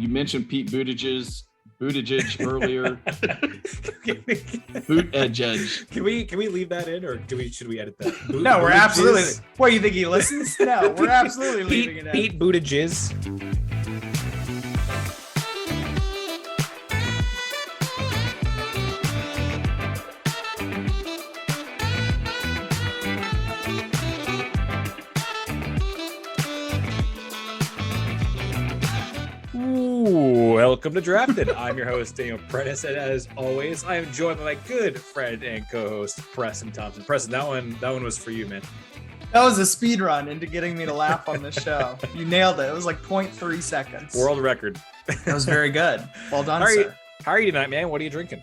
You mentioned Pete Buttigieg earlier. Can we leave that in, or should we edit that? No, we're absolutely. What, you think he listens? No, we're absolutely leaving it in. Pete Buttigieg. Welcome to Drafted. I'm your host, Daniel Prentice, and as always, I am joined by my good friend and co-host, Preston Thompson. Preston, that one was for you, man. That was a speed run into getting me to laugh on the show. You nailed it. It was like 0.3 seconds. World record. That was very good. Well done, sir. How are you tonight, man? What are you drinking?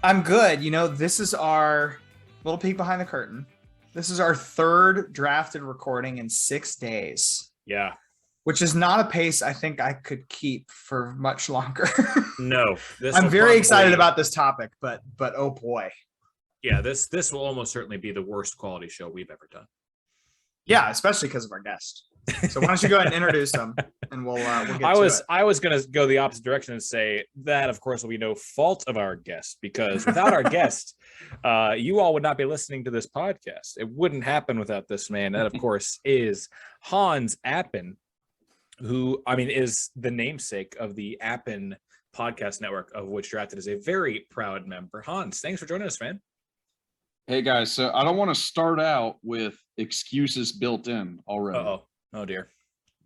I'm good. You know, this is our little peek behind the curtain. This is our third drafted recording in 6 days. Yeah. Which is not a pace I think I could keep for much longer. No. I'm very excited about this topic, but oh boy. Yeah, this will almost certainly be the worst quality show we've ever done. Yeah, especially because of our guest. So why don't you go ahead and introduce them, and we'll get to it. I was going to go the opposite direction and say that, of course, will be no fault of our guest, because without our guest, you all would not be listening to this podcast. It wouldn't happen without this man. That, of course, is Hans Appen, who, I mean, is the namesake of the Appen Podcast Network, of which Drafted is a very proud member. Hans, thanks for joining us, man. Hey, guys. So I don't want to start out with excuses built in already. Oh, dear.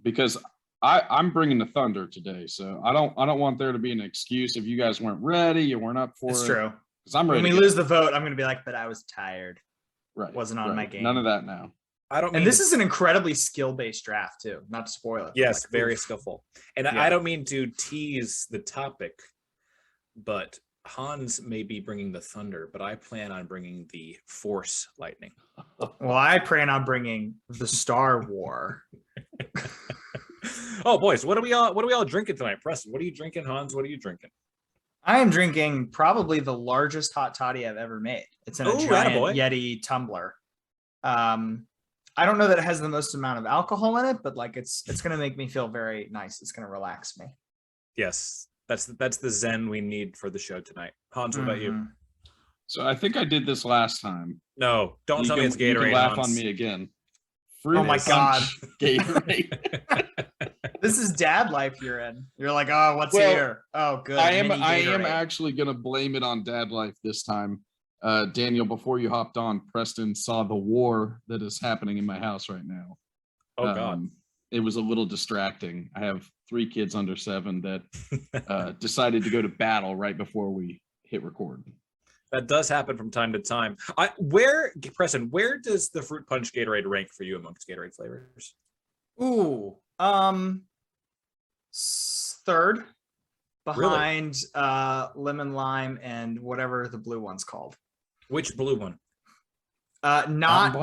Because I'm bringing the thunder today. So I don't want there to be an excuse if you guys weren't ready, you weren't up for it. It's true. Because I'm ready. When we lose the vote, I'm going to be like, but I was tired. Right. Wasn't on my game. None of that now. And this is an incredibly skill-based draft too. Not to spoil it. Yes, like, very skillful. And yeah. I don't mean to tease the topic, but Hans may be bringing the thunder, but I plan on bringing the Force lightning. Well, I plan on bringing the Star War. Oh, boys, what are we all drinking tonight, Preston? What are you drinking, Hans? What are you drinking? I am drinking probably the largest hot toddy I've ever made. It's in a giant Yeti tumbler. I don't know that it has the most amount of alcohol in it, but like it's going to make me feel very nice. It's going to relax me. Yes, that's the zen we need for the show tonight. Hans, what about you? So I think I did this last time. No, don't tell me it's Gatorade. You can laugh on me again. Oh my God. Gatorade. This is dad life you're in. You're like, oh, what's here? Oh, good. I am actually going to blame it on dad life this time. Daniel, before you hopped on, Preston saw the war that is happening in my house right now. Oh, God. It was a little distracting. I have 3 kids under 7 that decided to go to battle right before we hit record. That does happen from time to time. Preston, where does the fruit punch Gatorade rank for you amongst Gatorade flavors? Ooh, third behind lemon lime and whatever the blue one's called. Which blue one? Not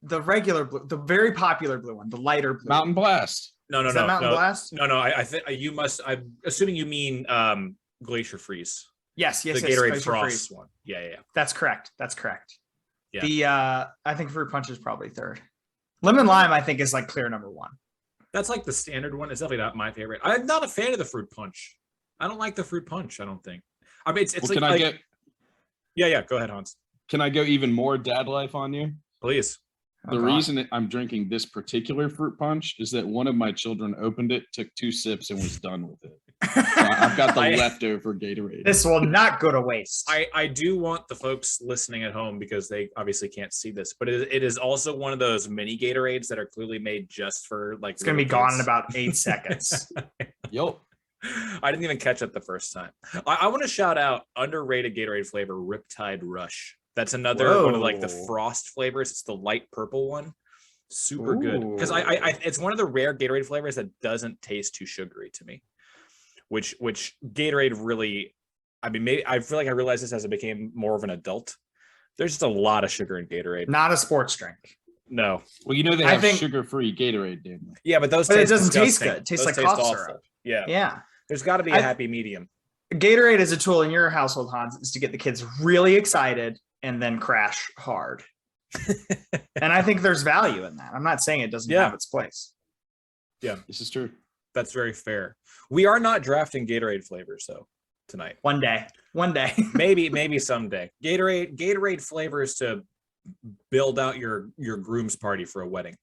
the regular blue, the very popular blue one, the lighter blue. Mountain Blast. No. Mountain Blast? No. I think you must. I'm assuming you mean Glacier Freeze. Yes. The Gatorade Glacier Frost Freeze. one. Yeah. That's correct. Yeah. I think fruit punch is probably third. Lemon lime, I think, is like clear number 1. That's like the standard one. It's definitely not my favorite. I'm not a fan of the fruit punch. I don't like the fruit punch. I don't think. I mean, it's well, like. Yeah. Go ahead, Hans. Can I go even more dad life on you? Please. The reason that I'm drinking this particular fruit punch is that one of my children opened it, took 2 sips, and was done with it. So I've got the leftover Gatorade. This will not go to waste. I do want the folks listening at home, because they obviously can't see this, but it is also one of those mini Gatorades that are clearly made just for like. It's going to be gone in about 8 seconds. Yo. I didn't even catch it the first time. I want to shout out underrated Gatorade flavor, Riptide Rush. That's another one of like the frost flavors. It's the light purple one. Super good. Because I it's one of the rare Gatorade flavors that doesn't taste too sugary to me. Which Gatorade really, I mean, maybe I feel like I realized this as I became more of an adult. There's just a lot of sugar in Gatorade. Not a sports drink. No. Well, you know they have sugar-free Gatorade, Daniel. Yeah, but it doesn't taste good. It tastes like cough syrup. Yeah. There's got to be a happy medium. Gatorade is a tool in your household, Hans, is to get the kids really excited and then crash hard. And I think there's value in that. I'm not saying it doesn't have its place. Yeah, this is true. That's very fair. We are not drafting Gatorade flavors though tonight. One day. maybe someday. Gatorade flavors to build out your groom's party for a wedding.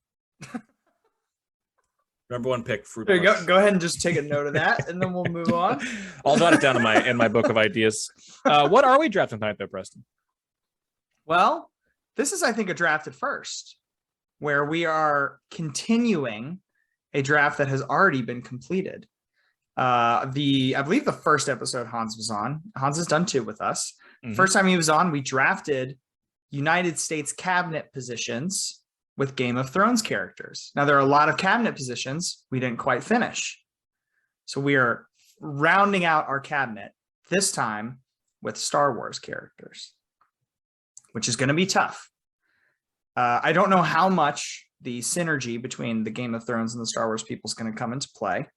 Number one pick, fruit punch. There you go ahead and just take a note of that, and then we'll move on. I'll jot it down in my book of ideas. What are we drafting tonight though, Preston? Well, this is, I think, a drafted first, where we are continuing a draft that has already been completed. I believe the first episode Hans was on. Hans has done 2 with us. Mm-hmm. First time he was on, we drafted United States cabinet positions with Game of Thrones characters. Now, there are a lot of cabinet positions we didn't quite finish. So we are rounding out our cabinet, this time with Star Wars characters, which is going to be tough. I don't know how much the synergy between the Game of Thrones and the Star Wars people is going to come into play.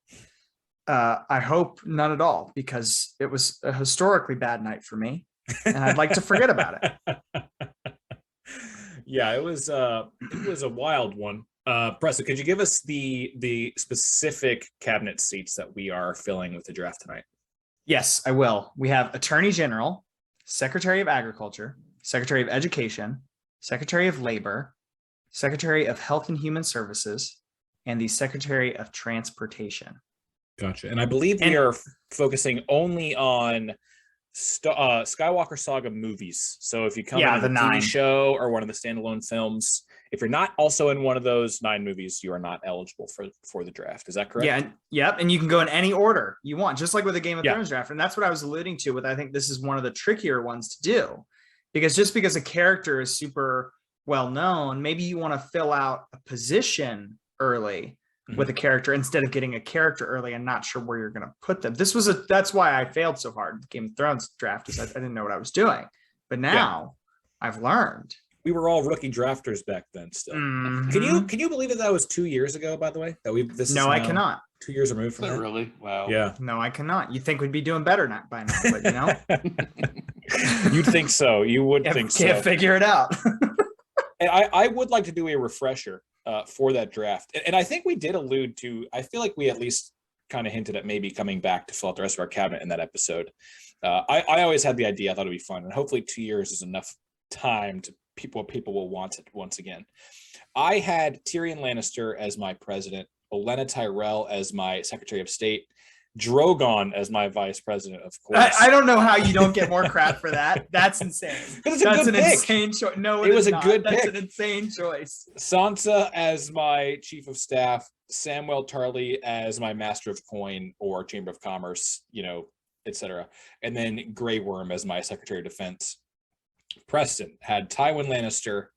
I hope none at all, because it was a historically bad night for me, and I'd like to forget about it. Yeah, it was a wild one. Preston, could you give us the specific cabinet seats that we are filling with the draft tonight? Yes, I will. We have Attorney General, Secretary of Agriculture, Secretary of Education, Secretary of Labor, Secretary of Health and Human Services, and the Secretary of Transportation. Gotcha. And I believe we are focusing only on Skywalker Saga movies. So if you come in the TV show or one of the standalone films, if you're not also in one of those 9 movies, you are not eligible for the draft. Is that correct? Yeah. And you can go in any order you want, just like with the Game of Thrones draft. And that's what I was alluding to with, I think this is one of the trickier ones to do, because just because a character is super well known, maybe you want to fill out a position early with a character instead of getting a character early and not sure where you're going to put them. That's why I failed so hard in the Game of Thrones draft, is I didn't know what I was doing. But now I've learned. We were all rookie drafters back then still. Mm-hmm. Can you believe that was 2 years ago, by the way? I cannot. 2 years removed from that. Really? Wow. Yeah. No, I cannot. You think we'd be doing better by now, but you know. You'd think so. You would think so. Can't figure it out. And I would like to do a refresher for that draft. And I think we did allude to, I feel like we at least kind of hinted at maybe coming back to fill out the rest of our cabinet in that episode. I always had the idea. I thought it'd be fun. And hopefully 2 years is enough time to people will want it once again. I had Tyrion Lannister as my president, Olenna Tyrell as my Secretary of State, Drogon as my vice president, of course. I don't know how you don't get more crap for that. That's insane. That's an insane choice. No, it was a good pick. That's an insane choice. Sansa as my chief of staff, Samwell Tarly as my master of coin or chamber of commerce, etc. And then Grey Worm as my secretary of defense. Preston had Tywin Lannister,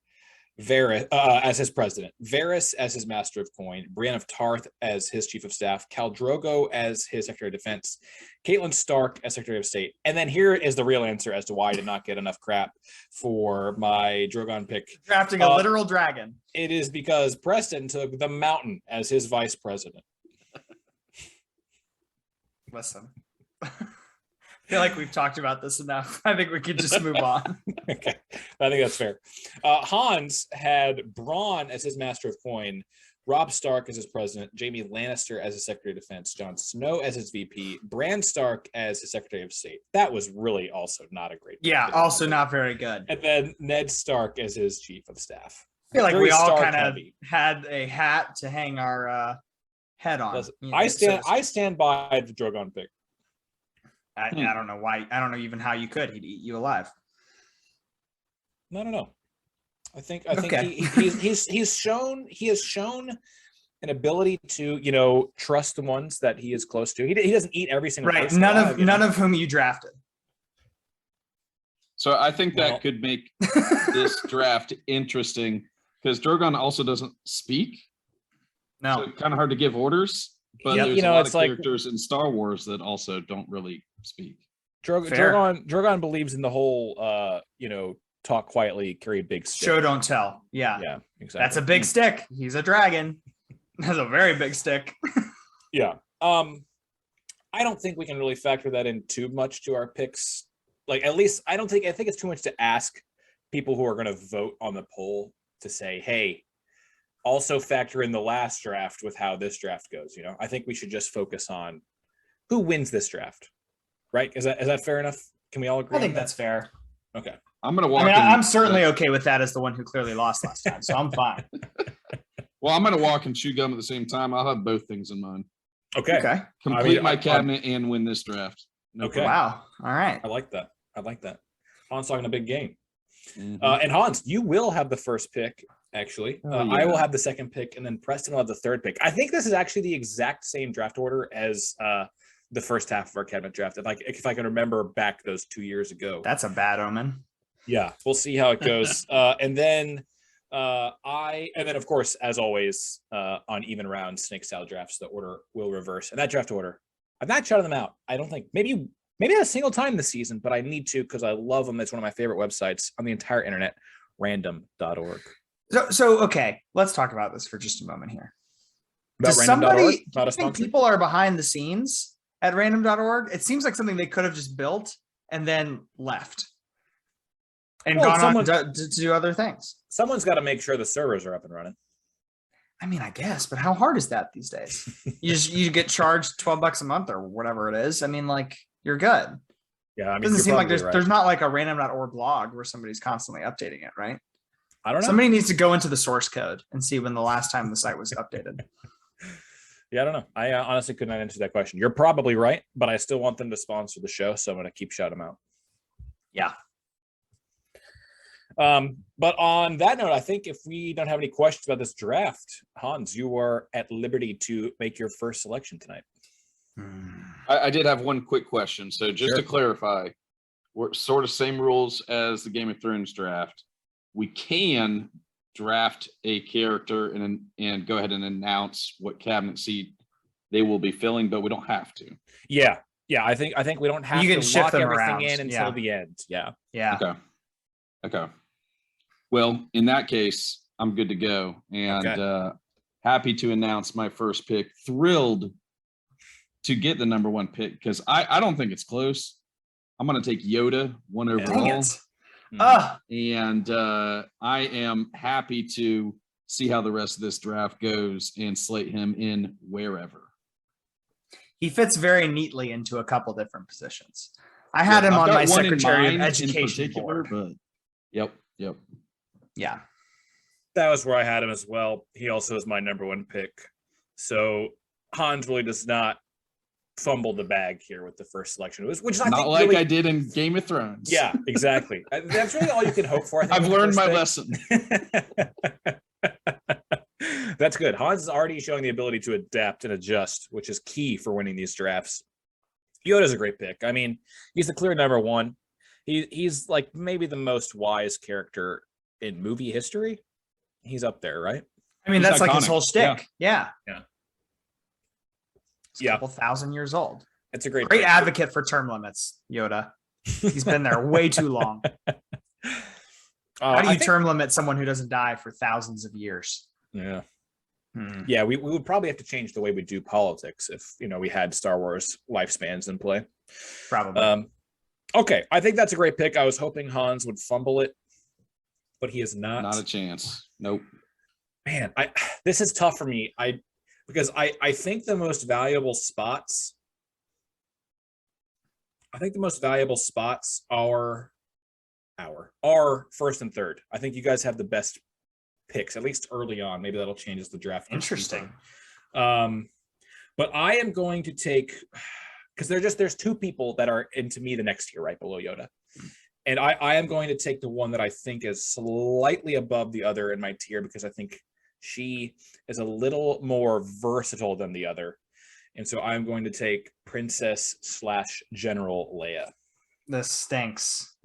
Varys as his president, Varys as his master of coin, Brienne of Tarth as his chief of staff, Khal Drogo as his secretary of defense, Catelyn Stark as secretary of state. And then here is the real answer as to why I did not get enough crap for my Drogon pick. Drafting a literal dragon. It is because Preston took the Mountain as his vice president. Listen. I feel like we've talked about this enough. I think we could just move on. Okay, I think that's fair. Hans had Bronn as his master of coin, Robb Stark as his president, Jaime Lannister as his secretary of defense, Jon Snow as his VP, Bran Stark as his secretary of state. That was really also not a great pick. Yeah, also not very good. And then Ned Stark as his chief of staff. I feel like we all kind of had a hat to hang our head on. I stand by the Drogon pick. I don't know why. I don't know even how you could. He'd eat you alive. I don't know. I think he has shown an ability to trust the ones that he is close to. He doesn't eat every single person. None of whom you drafted. So I think that could make this draft interesting because Drogon also doesn't speak. No, so kind of hard to give orders. But there's a lot of characters in Star Wars that also don't really speak. Drogon believes in the whole, talk quietly, carry big stick. Show don't tell. Yeah, exactly. That's a big stick. He's a dragon. That's a very big stick. Yeah. I don't think we can really factor that in too much to our picks. Like, at least I think it's too much to ask people who are going to vote on the poll to say, hey, also factor in the last draft with how this draft goes. You know, I think we should just focus on who wins this draft, right? Is that fair enough? Can we all agree? I think that's fair. Okay. I'm gonna walk. I'm certainly okay with that as the one who clearly lost last time, so I'm fine. Well, I'm gonna walk and chew gum at the same time. I'll have both things in mind. Okay. Complete my cabinet and win this draft. Okay. Wow. All right. I like that. Hans talking a big game. Mm-hmm. And Hans, you will have the first pick, actually. I will have the second pick, and then Preston will have the third pick. I think this is actually the exact same draft order as the first half of our cabinet draft. If I can remember back those 2 years ago. That's a bad omen. Yeah, we'll see how it goes. And then of course, as always, on even round snake style drafts, the order will reverse. And that draft order, I've not shouted them out. I don't think maybe not a single time this season, but I need to because I love them. It's one of my favorite websites on the entire internet, random.org. So okay, let's talk about this for just a moment here. About Does somebody not a think sponsor? people are behind the scenes at random.org? It seems like something they could have just built and then left and gone on to do other things. Someone's got to make sure the servers are up and running. I mean, I guess, but how hard is that these days? You get charged $12 a month or whatever it is. I mean, like, you're good. Yeah, I mean, it doesn't seem like there's right. not like a random.org blog where somebody's constantly updating it, right? I don't know. Somebody needs to go into the source code and see when the last time the site was updated. Yeah, I don't know. I honestly could not answer that question. You're probably right, but I still want them to sponsor the show, so I'm going to keep shouting them out. Yeah. But on that note, I think if we don't have any questions about this draft, Hans, you are at liberty to make your first selection tonight. I did have one quick question. So just to clarify, we're sort of same rules as the Game of Thrones draft. We can draft a character and go ahead and announce what cabinet seat they will be filling, but we don't have to. Yeah. I think we don't have to lock everything around in until the end. Yeah. Okay. Well, in that case, I'm good to go, and happy to announce my first pick. Thrilled to get the number one pick because I don't think it's close. I'm going to take Yoda one overall. And I am happy to see how the rest of this draft goes and slate him in wherever. He fits very neatly into a couple different positions. I had him on my Secretary of Education board. But yep. Yeah. That was where I had him as well. He also is my number one pick. So Hans really does not fumble the bag here with the first selection, which is not like I did in Game of Thrones. Yeah, exactly. That's really all you can hope for. I think, I've learned my lesson. That's good. Hans is already showing the ability to adapt and adjust, which is key for winning these drafts. Yoda's a great pick. I mean, he's the clear number one. He's like maybe the most wise character in movie history. He's up there, right? I mean, that's iconic. Like his whole shtick. Yeah. He's a couple thousand years old. It's a great advocate for term limits, Yoda. He's been there way too long. How do you term limit someone who doesn't die for thousands of years? Yeah. Yeah, we would probably have to change the way we do politics if we had Star Wars lifespans in play. Probably. Okay, I think that's a great pick. I was hoping Hans would fumble it, but he is not. Not a chance. Nope. Man, this is tough for me. Because I think the most valuable spots. I think the most valuable spots are first and third. I think you guys have the best picks, at least early on. Maybe that'll change as the draft. Interesting. But I am going to take, because there's two people that are into me the next tier right below Yoda. And I am going to take the one that I think is slightly above the other in my tier because I think she is a little more versatile than the other. And so I'm going to take Princess/General Leia. This stinks.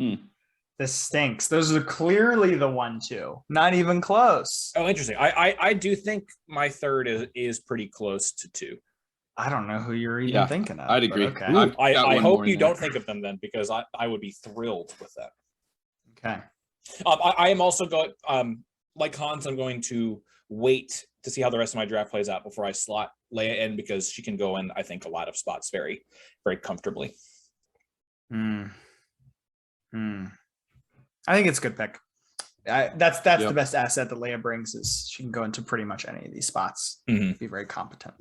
This stinks. Those are clearly the 1-2. Not even close. Oh, interesting. I do think my third is pretty close to 2. I don't know who you're even thinking of. I'd agree. Okay. I hope you don't think of them then, because I would be thrilled with that. Okay. I am also going, like Hans, I'm going to wait to see how the rest of my draft plays out before I slot Leia in, because she can go in, I think, a lot of spots very, very comfortably. I think it's a good pick. That's the best asset that Leia brings is she can go into pretty much any of these spots. Be very competent.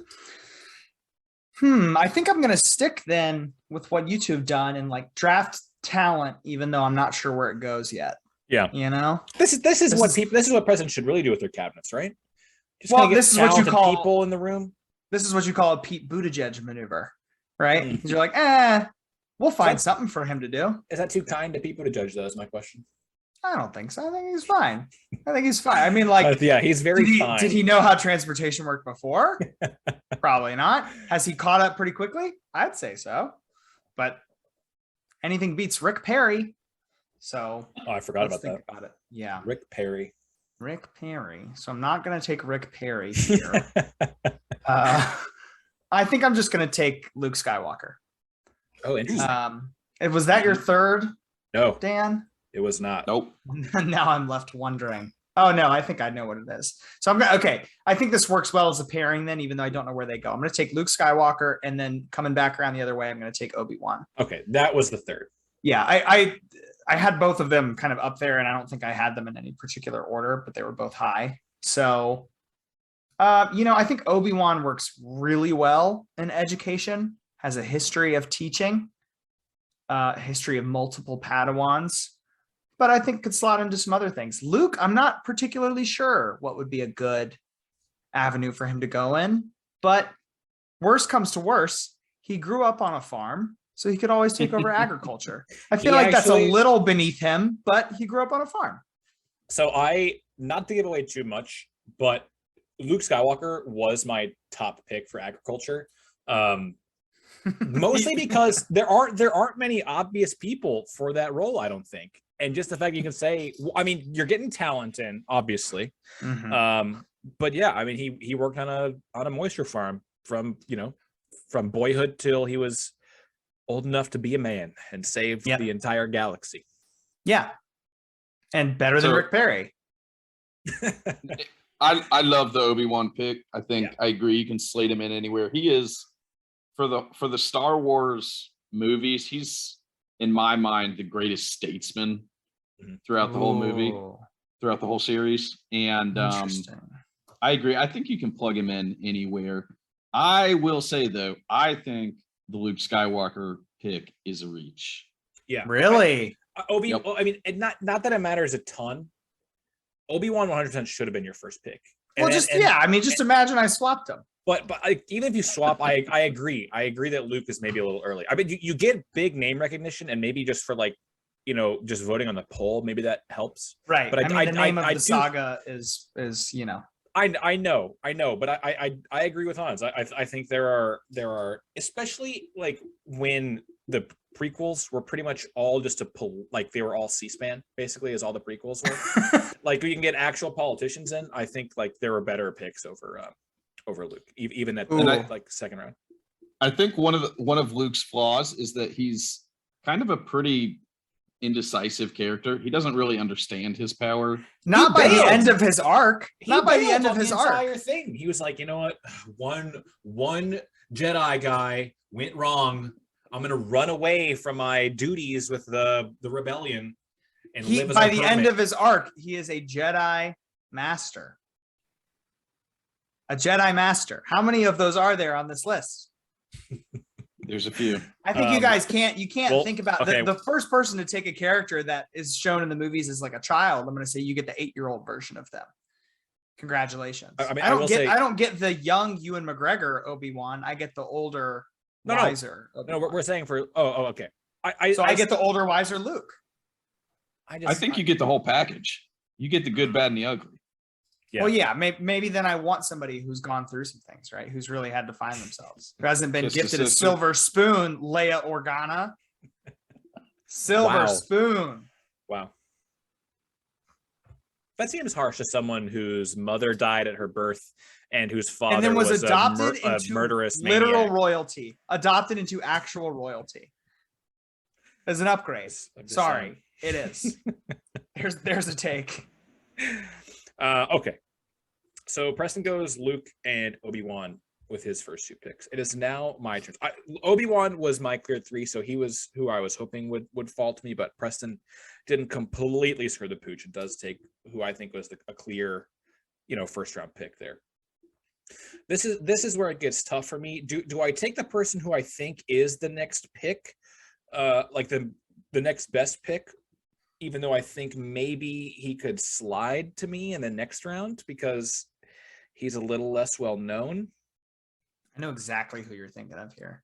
I think I'm gonna stick then with what you two have done and like draft talent, even though I'm not sure where it goes yet. Yeah, this is what presidents should really do with their cabinets, right? This is what you call people in the room. This is what you call a Pete Buttigieg maneuver, right? Because you're like, we'll find something for him to do. Is that too kind to Pete Buttigieg? Though is my question. I don't think so. I think he's fine. I mean, like, he's very fine. Did he know how transportation worked before? Probably not. Has he caught up pretty quickly? I'd say so. But anything beats Rick Perry. So I forgot about that. About it. Yeah. Rick Perry. So I'm not going to take Rick Perry here. I think I'm just going to take Luke Skywalker. Oh, interesting. Was that your third? No, Dan? It was not. Nope. Now I'm left wondering. Oh no, I think I know what it is. So I think this works well as a pairing then, even though I don't know where they go. I'm going to take Luke Skywalker, and then coming back around the other way, I'm going to take Obi-Wan. Okay, that was the third. Yeah, I had both of them kind of up there, and I don't think I had them in any particular order, but they were both high. So, I think Obi-Wan works really well in education, has a history of teaching, history of multiple Padawans, but I think could slot into some other things. Luke, I'm not particularly sure what would be a good avenue for him to go in, but worst comes to worst, he grew up on a farm, so he could always take over agriculture. I feel like that's a little beneath him, but he grew up on a farm. So not to give away too much, but Luke Skywalker was my top pick for agriculture. Mostly because there aren't many obvious people for that role, I don't think. And just the fact you can say, I mean, you're getting talent in, obviously. But yeah, I mean, he worked on a moisture farm from boyhood till he was old enough to be a man and saved the entire galaxy. Yeah. And better than Rick Perry. I love the Obi-Wan pick. I think I agree. You can slate him in anywhere. He is for the Star Wars movies. He's in my mind the greatest statesman throughout the whole movie, throughout the whole series. And I agree. I think you can plug him in anywhere. I will say though, I think the Luke Skywalker pick is a reach. Yeah, really. I mean, not that it matters a ton. Obi-Wan 100% should have been your first pick. Just imagine I swapped him. But even if you swap, I agree. I agree that Luke is maybe a little early. I mean, you get big name recognition, and maybe just for just voting on the poll, maybe that helps. Right. But the name of the saga is I know, but I agree with Hans. I think there are especially like when the prequels were pretty much all just they were all C-SPAN basically, as all the prequels were. Like you can get actual politicians in. I think like there were better picks over Luke, even at second round. I think one of Luke's flaws is that he's kind of a pretty indecisive character. He doesn't really understand his power. Not by the end of his arc. Not by the end of his arc. Entire thing. He was like, you know what? One Jedi guy went wrong. I'm gonna run away from my duties with the rebellion and live as by the end of his arc, he is a Jedi master. A Jedi master. How many of those are there on this list? There's a few. I think you guys can't think about the first person to take a character that is shown in the movies as like a child. I'm going to say you get the 8-year-old version of them. Congratulations. I don't get the young Ewan McGregor Obi-Wan. I get the older, wiser. No, we're saying for okay. I get the older, wiser Luke. I think you get the whole package. You get the good, bad, and the ugly. Yeah. Well, yeah, maybe then I want somebody who's gone through some things, right? Who's really had to find themselves. Who hasn't been gifted a silver spoon, Leia Organa. Silver spoon. Wow. That seems harsh to someone whose mother died at her birth and whose father and then was adopted a into murderous literal maniac. Royalty. Adopted into actual royalty. As an upgrade. Sorry, it is. There's a take. Okay. So Preston goes Luke and Obi-Wan. with his first 2 picks. It is now my turn. Obi-Wan was my clear 3, so he was who I was hoping would fall to me, but Preston didn't completely screw the pooch. It does take who I think was a clear, first round pick there. This is where it gets tough for me. Do I take the person who I think is the next pick, like the next best pick, even though I think maybe he could slide to me in the next round because he's a little less well known? I know exactly who you're thinking of here.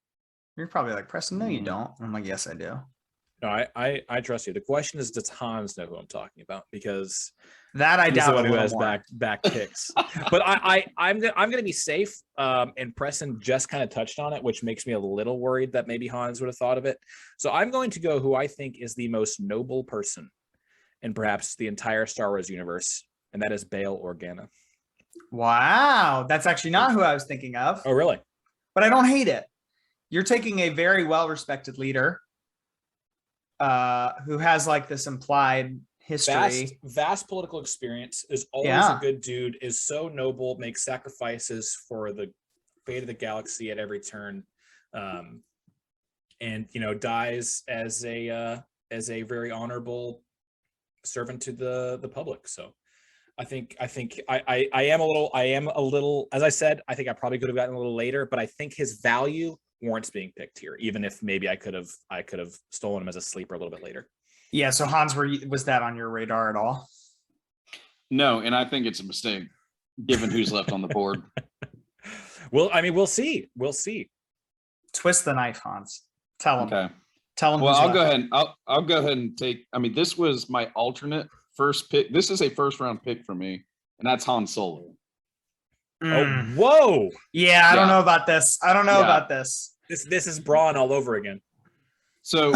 You're probably like, Preston, no, you don't. I'm like, yes, I do. No, I trust you. The question is, does Hans know who I'm talking about? Because that I doubt. The one who has back picks. But I'm gonna be safe. And Preston just kind of touched on it, which makes me a little worried that maybe Hans would have thought of it. So I'm going to go who I think is the most noble person in perhaps the entire Star Wars universe, and that is Bail Organa. Wow, that's actually not who I was thinking of. Oh, really? But I don't hate it. You're taking a very well-respected leader who has like this implied history. Vast political experience, is always a good dude, is so noble, makes sacrifices for the fate of the galaxy at every turn, and dies as a very honorable servant to the public. So I think I am a little, as I said, I think I probably could have gotten a little later, but I think his value warrants being picked here, even if maybe I could have stolen him as a sleeper a little bit later. Yeah. So Hans, was that on your radar at all? No, and I think it's a mistake given who's left on the board. Well, I mean, we'll see. Twist the knife, Hans. Tell him. Okay. Tell him. Well, I'll go ahead and take. I mean, this was my alternate first pick. This is a first round pick for me, and that's Han Solo. Oh, whoa! Yeah, I don't know about this. About this. This is Braun all over again. So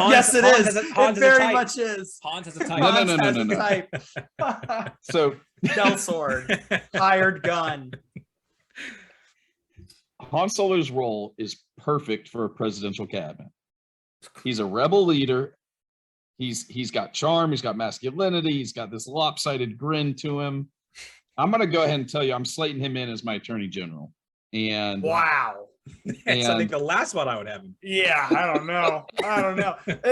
yes, it is. It very much is. Hans has a type. No. So Del Sword, hired gun. Han Solo's role is perfect for a presidential cabinet. He's a rebel leader. He's got charm. He's got masculinity. He's got this lopsided grin to him. I'm going to go ahead and tell you, I'm slating him in as my attorney general. And wow. I think the last one I would have him. Yeah, I don't know.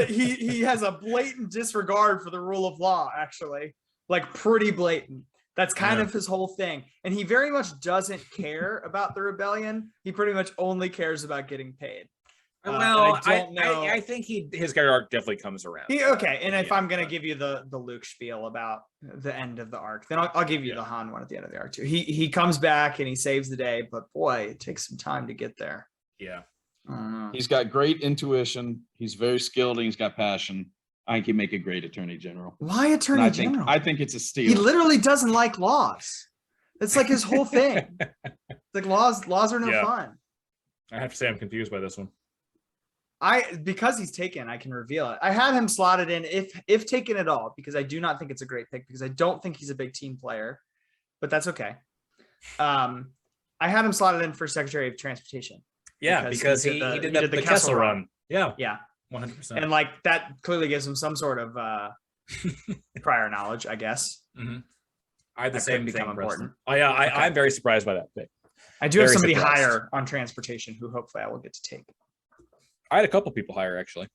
He has a blatant disregard for the rule of law, actually, like pretty blatant. That's kind of his whole thing. And he very much doesn't care about the rebellion. He pretty much only cares about getting paid. Well, I think his character arc definitely comes around. And if I'm gonna give you the Luke spiel about the end of the arc, then I'll give you the Han one at the end of the arc too. He comes back and he saves the day, but boy, it takes some time to get there. Yeah, he's got great intuition. He's very skilled and he's got passion. I think he'd make a great attorney general. Why attorney general? I think it's a steal. He literally doesn't like laws. It's like his whole thing. It's like laws are no fun. I have to say I'm confused by this one. Because he's taken, I can reveal it. I had him slotted in if taken at all, because I do not think it's a great pick, because I don't think he's a big team player, but that's okay. I had him slotted in for Secretary of Transportation. Yeah, because he did the Kessel run. Yeah. 100%. And like that clearly gives him some sort of prior knowledge, I guess. Mm-hmm. I had the same thing important. Oh yeah, I'm very surprised by that pick. I do have somebody higher on transportation who hopefully I will get to take. I had a couple people higher, actually.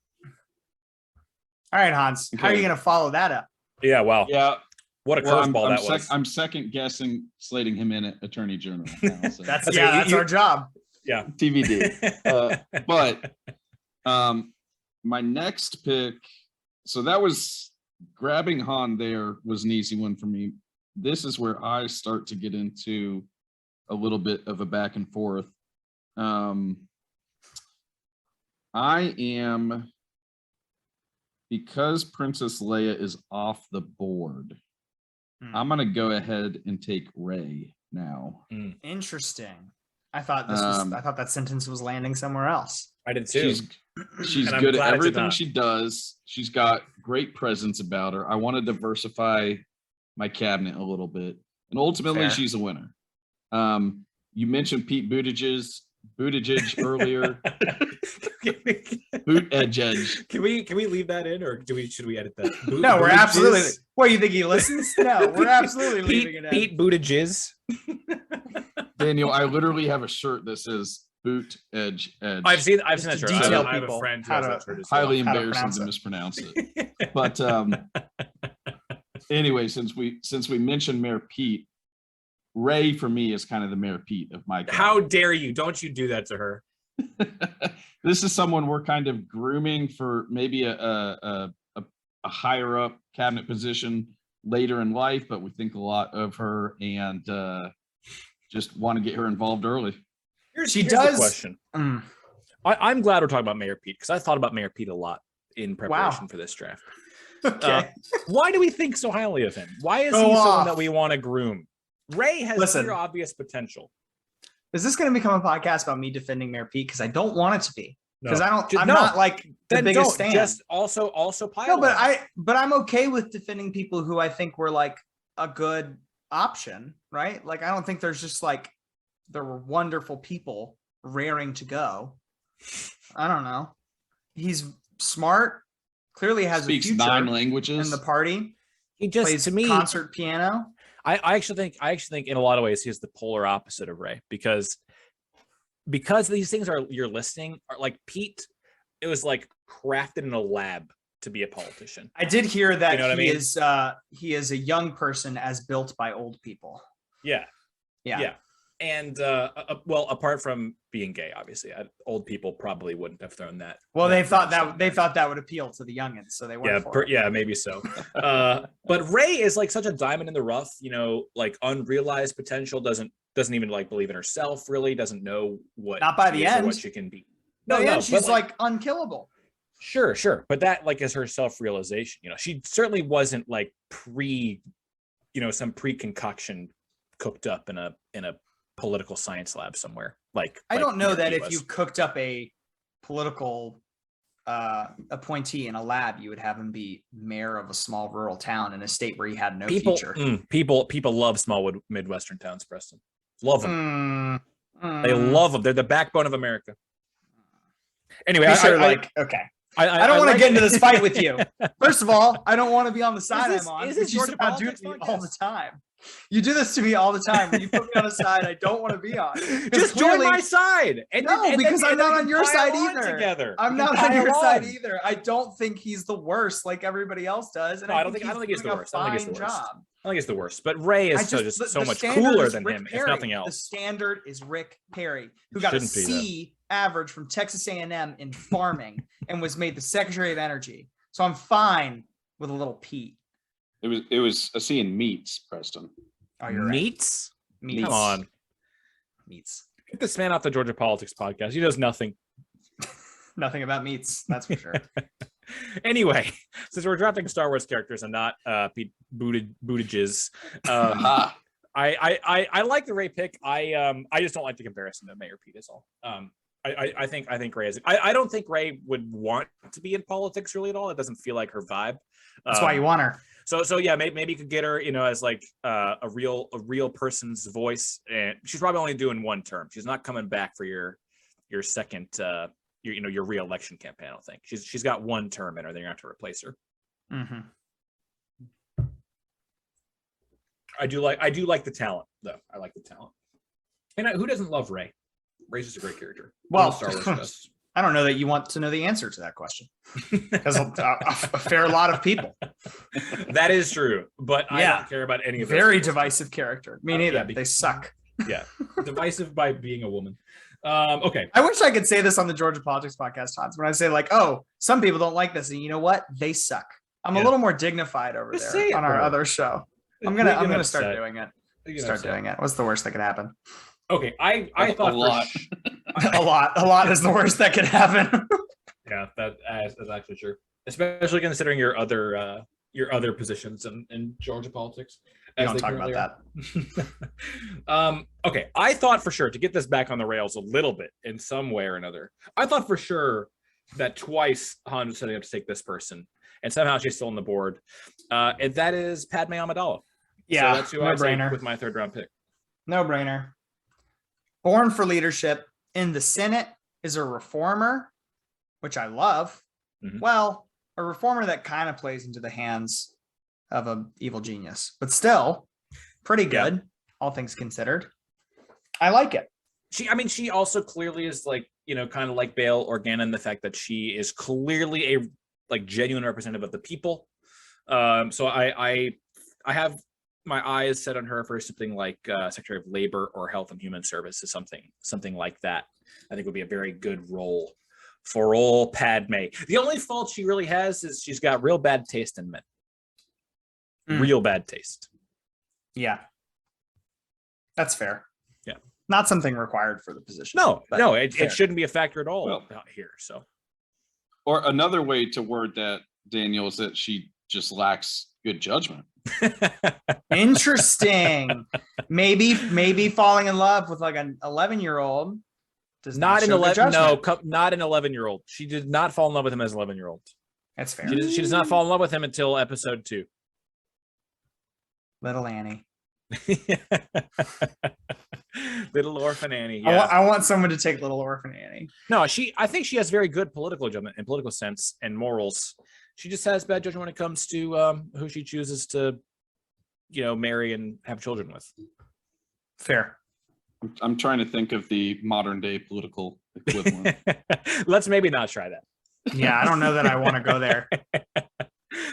All right, Hans. Okay. How are you going to follow that up? Yeah, wow. Yeah. What a curveball that was. I'm second guessing slating him in at Attorney General. Now, so. that's our job. Yeah. TBD. But my next pick, so that was grabbing Han there was an easy one for me. This is where I start to get into a little bit of a back and forth. Because Princess Leia is off the board, I'm going to go ahead and take Rey now. Interesting. I thought that sentence was landing somewhere else. I did too. She's good at everything she does. She's got great presence about her. I want to diversify my cabinet a little bit. And ultimately, she's a winner. You mentioned Pete Buttigieg earlier. Edge. Can we leave that in, or should we edit that? No, we're absolutely. What, you think he listens? No, we're absolutely leaving it in. Pete Buttigieg. Daniel, I literally have a shirt that says boot edge edge. I've seen that shirt. Detail I have a people friend who how has to- that shirt as well. highly How to embarrassing pronounce to it. mispronounce it. But anyway, since we mentioned Mayor Pete, Ray for me is kind of the Mayor Pete of my. How dare you? Don't you do that to her? This is someone we're kind of grooming for maybe a higher up cabinet position later in life, but we think a lot of her and just want to get her involved early. Here's the question. I'm glad we're talking about Mayor Pete because I thought about Mayor Pete a lot in preparation for this draft. Okay. Why do we think so highly of him? Why is Go he off. someone that we want to groom? Ray has Listen. clear, obvious potential. Is this going to become a podcast about me defending Mayor Pete? Because I don't want it to be. Because I'm No. not like the Then biggest don't. stan. Just also pile No, on. but I'm okay with defending people who I think were like a good option, right? Like I don't think there's just like there were wonderful people raring to go. I don't know. He's smart, clearly has Speaks a future 9 languages in the party. He just Plays to me concert piano. I actually think in a lot of ways he's the polar opposite of Ray because these things you're listening are like Pete. It was like crafted in a lab to be a politician. I did hear that You know what I mean? he is a young person as built by old people. Yeah. And well, apart from being gay, obviously, old people probably wouldn't have thrown that. Well, they thought much that would appeal to the youngins, so they went for it. Yeah, maybe so. But Ray is like such a diamond in the rough, like unrealized potential. Doesn't even like believe in herself. Really doesn't know what. Not by she the is or end. what she can be. No, she's like unkillable. Sure, but that like is her self-realization. She certainly wasn't like some pre-concoction cooked up in a political science lab somewhere. I don't know that if was. you cooked up a political appointee in a lab, you would have him be mayor of a small rural town in a state where he had no future. People love small Midwestern towns, Preston. Love them. They love them. They're the backbone of America. Anyway, okay. I don't want to get into this fight with you. First of all, I don't want to be on the side I'm on. Is this you Georgia somehow do politics to me podcast? all the time. You do this to me all the time. When you put me on a side I don't want to be on. Just join my side. Because I'm not on your side either. Together. I'm not on your side either. I don't think he's the worst like everybody else does. And I don't think he's the worst. I don't think he's the worst. But Ray is just so much cooler than him, if nothing else. The standard is Rick Perry, who got a C average from Texas A&M in farming and was made the Secretary of Energy. So I'm fine with a little Pete. It was a C in meats, Preston. Oh, you're meats? Right. Meats. Come on. Meats. Get this man off the Georgia Politics podcast. He does nothing. Nothing about meats, that's for sure. Anyway, since we're drafting Star Wars characters and not Pete Buttigieg's, I like the Ray pick. I just don't like the comparison to Mayor Pete is all. I think Ray is. I don't think Ray would want to be in politics really at all. It doesn't feel like her vibe. That's why you want her. So yeah, maybe you could get her, as like a real person's voice. And she's probably only doing 1 term. She's not coming back for your second your re-election campaign. I don't think she's got 1 term in her. Then you have to replace her. Mm-hmm. I do like the talent though. I like the talent. And who doesn't love Ray? Ray's just a great character. Well, Star Wars does. I don't know that you want to know the answer to that question because a fair lot of people. That is true, but I don't care about any of those. Very divisive character. Me neither. Yeah, they suck. Yeah, divisive by being a woman. Okay. I wish I could say this on the Georgia Politics podcast, Hans. When I say like, oh, some people don't like this, and you know what? They suck. I'm a little more dignified over Just there on our other show. I'm gonna start doing it. Doing it. What's the worst that could happen? Okay, I thought a lot. A lot is the worst that could happen. Yeah, that's actually true. Especially considering your other positions in Georgia politics. We don't talk about that. Okay, I thought for sure, to get this back on the rails a little bit in some way or another, I thought for sure that twice Han was setting up to take this person, and somehow she's still on the board. And that is Padme Amidala. Yeah, so that's who I take with my 3rd round pick. No brainer. Born for leadership in the Senate, is a reformer, which I love. Mm-hmm. Well, a reformer that kind of plays into the hands of an evil genius, but still pretty good, all things considered. I like it. She also clearly is like, kind of like Bail Organa in the fact that she is clearly a like genuine representative of the people. So I have my eyes set on her for something like Secretary of Labor or Health and Human Services, something like that. I think would be a very good role for old Padme. The only fault she really has is she's got real bad taste in men. Real bad taste. Yeah. That's fair. Yeah. Not something required for the position. No, it shouldn't be a factor at all here. So, or another way to word that, Daniel, is that she just lacks good judgment. Interesting. Maybe falling in love with like an 11-year-old does not an 11. No, not an 11-year-old. She did not fall in love with him as an 11-year-old. That's fair. She does not fall in love with him until episode 2. Little Annie. Little Orphan Annie. Yeah. I want someone to take Little Orphan Annie. No, I think she has very good political judgment and political sense and morals. She just has bad judgment when it comes to who she chooses to, marry and have children with. Fair. I'm trying to think of the modern day political equivalent. Let's maybe not try that. Yeah, I don't know that I want to go there.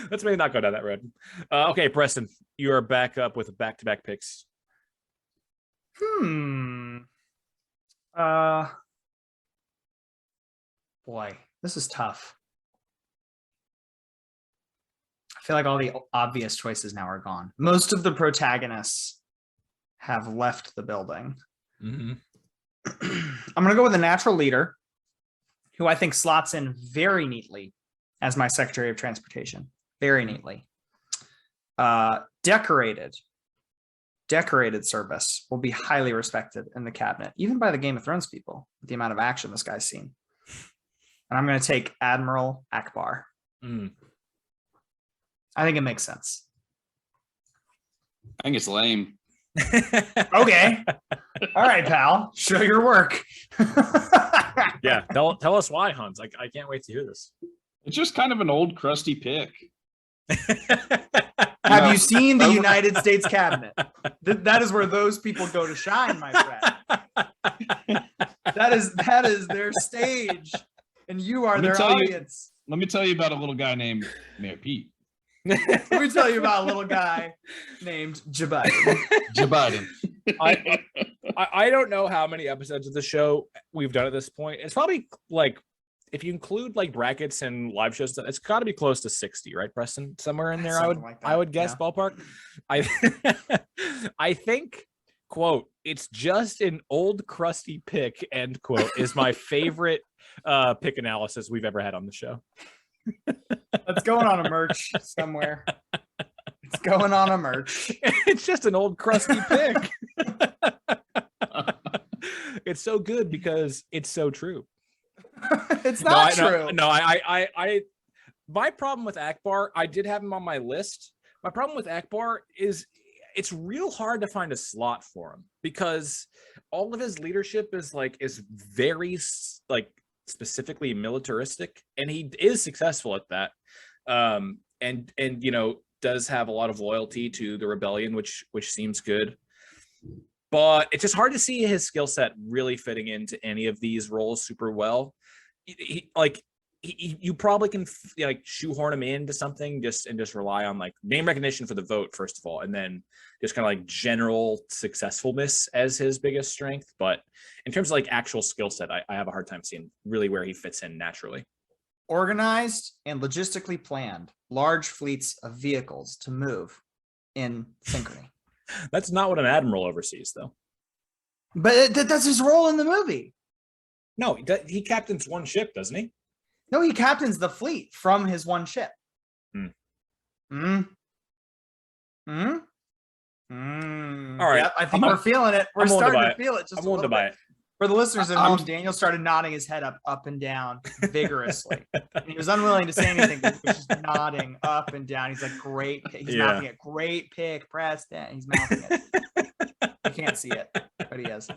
Let's maybe not go down that road. Okay, Preston, you are back up with back-to-back picks. Boy, this is tough. I feel like all the obvious choices now are gone. Most of the protagonists have left the building. Mm-hmm. I'm going to go with the natural leader, who I think slots in very neatly as my Secretary of Transportation. Very neatly. Decorated service will be highly respected in the cabinet, even by the Game of Thrones people, with the amount of action this guy's seen. And I'm going to take Admiral Akbar. I think it makes sense. I think it's lame. Okay. All right, pal. Show your work. Yeah. Tell us why, Hans. I can't wait to hear this. It's just kind of an old crusty pick. Have you seen the United States cabinet? That is where those people go to shine, my friend. That is their stage, and you are their audience. Let me tell you about a little guy named Mayor Pete. Let me tell you about a little guy named Jabiden. Jabiden. I don't know how many episodes of the show we've done at this point. It's probably like, if you include like brackets and live shows, it's got to be close to 60, right, Preston? Somewhere in there, I would guess, yeah. Ballpark. I think, quote, it's just an old crusty pick, end quote, is my favorite pick analysis we've ever had on the show. That's going on a merch somewhere. It's going on a merch. It's just an old crusty pick. It's so good because it's so true. It's not true. No, I my problem with Akbar, I did have him on my list. My problem with Akbar is it's real hard to find a slot for him because all of his leadership is very like specifically militaristic, and he is successful at that. And does have a lot of loyalty to the rebellion, which seems good. But it's just hard to see his skill set really fitting into any of these roles super well. You probably can shoehorn him into something just rely on like name recognition for the vote first of all, and then just kind of like general successfulness as his biggest strength. But in terms of like actual skill set, I have a hard time seeing really where he fits in naturally. Organized and logistically planned large fleets of vehicles to move in synchrony. That's not what an admiral oversees, though. But that's his role in the movie. No, he captains one ship, doesn't he? No, he captains the fleet from his one ship. All right. Yep, I think we're feeling it. We're starting to feel it. Just I'm willing to buy it. For the listeners at home, Daniel started nodding his head up and down vigorously. And he was unwilling to say anything, but he was just nodding up and down. He's like, great. He's mouthing it. Great pick, Preston. He's mouthing it. You can't see it, but he is.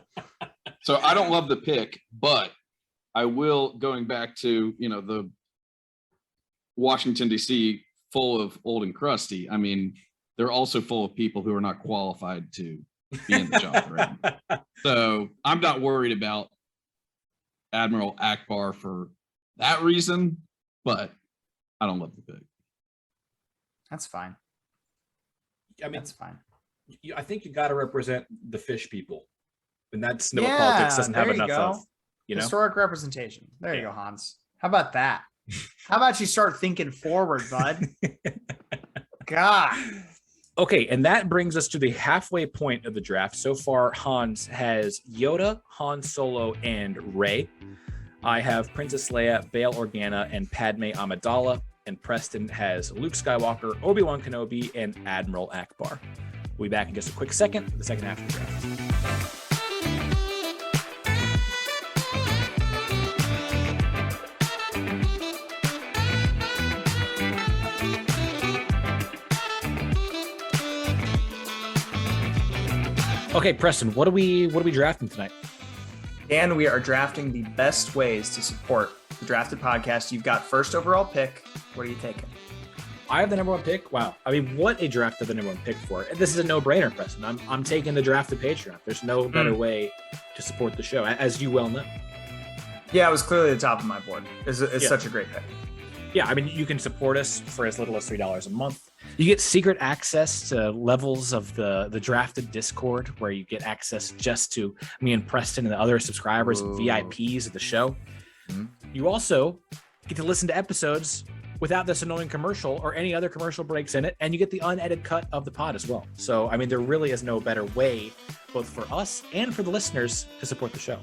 So I don't love the pick, but I will, going back to, the Washington, D.C., full of old and crusty. I mean, they're also full of people who are not qualified to be in the chocolate rain. So I'm not worried about Admiral Akbar for that reason, but I don't love the pick. That's fine. I mean, that's fine. I think you got to represent the fish people, and that's what politics doesn't have enough of. You know, historic representation. There you go, Hans. How about that? How about you start thinking forward, bud? God. Okay, and that brings us to the halfway point of the draft. So far, Hans has Yoda, Han Solo, and Rey. I have Princess Leia, Bail Organa, and Padme Amidala. And Preston has Luke Skywalker, Obi-Wan Kenobi, and Admiral Akbar. We'll be back in just a quick second for the second half of the draft. Okay, Preston, what are we drafting tonight? And we are drafting the best ways to support the Drafted Podcast. You've got first overall pick. What are you taking? I have the number one pick. Wow. I mean, what a draft of the number one pick for. This is a no-brainer, Preston. I'm taking the Drafted Patreon. There's no better way to support the show, as you well know. Yeah, it was clearly the top of my board. It's such a great pick. Yeah, I mean, you can support us for as little as $3 a month. You get secret access to levels of the Drafted Discord, where you get access just to me and Preston and the other subscribers and VIPs of the show. Mm-hmm. You also get to listen to episodes without this annoying commercial or any other commercial breaks in it, and you get the unedited cut of the pod as well. So, I mean, there really is no better way, both for us and for the listeners, to support the show.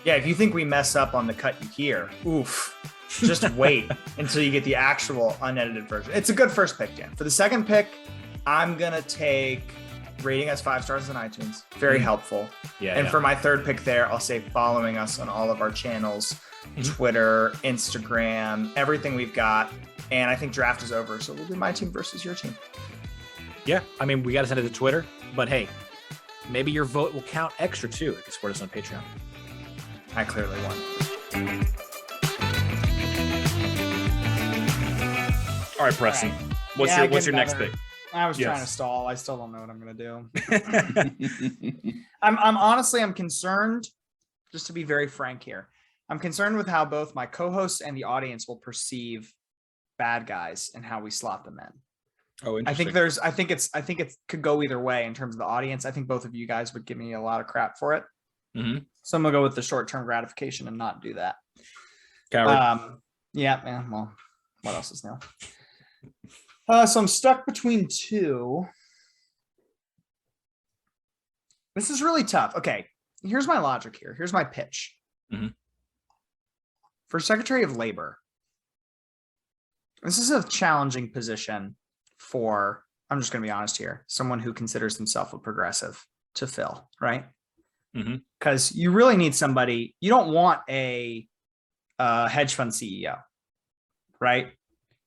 Yeah, if you think we mess up on the cut you hear, oof. Just wait until you get the actual unedited version. It's a good first pick, Dan. For the second pick, I'm going to take rating us 5 stars on iTunes. Very helpful. Yeah. And for my third pick there, I'll say following us on all of our channels, Twitter, Instagram, everything we've got. And I think draft is over. So we'll do my team versus your team. Yeah. I mean, we got to send it to Twitter. But hey, maybe your vote will count extra too if you support us on Patreon. I clearly won. All right, Preston. What's your next pick? I was trying to stall. I still don't know what I'm going to do. I'm concerned, just to be very frank here. I'm concerned with how both my co-hosts and the audience will perceive bad guys and how we slot them in. Oh, interesting. I think it could go either way in terms of the audience. I think both of you guys would give me a lot of crap for it. Mm-hmm. So I'm going to go with the short-term gratification and not do that. Coward. Yeah. Well, what else is new? So I'm stuck between two. This is really tough. Okay, here's my logic here. Here's my pitch. Mm-hmm. For Secretary of Labor, this is a challenging position for, I'm just going to be honest here, someone who considers himself a progressive to fill, right? Because you really need somebody. You don't want a hedge fund CEO, right?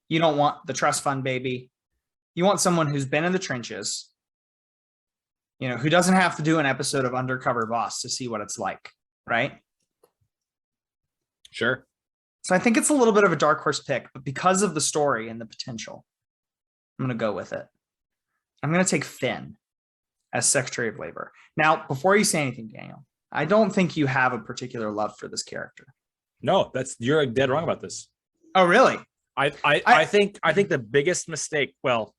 You don't want the trust fund baby. You want someone who's been in the trenches, who doesn't have to do an episode of Undercover Boss to see what it's like, right? Sure. So I think it's a little bit of a dark horse pick, but because of the story and the potential, I'm going to go with it. I'm going to take Finn as Secretary of Labor. Now, before you say anything, Daniel, I don't think you have a particular love for this character. No, you're dead wrong about this. Oh, really? I think the biggest mistake, well,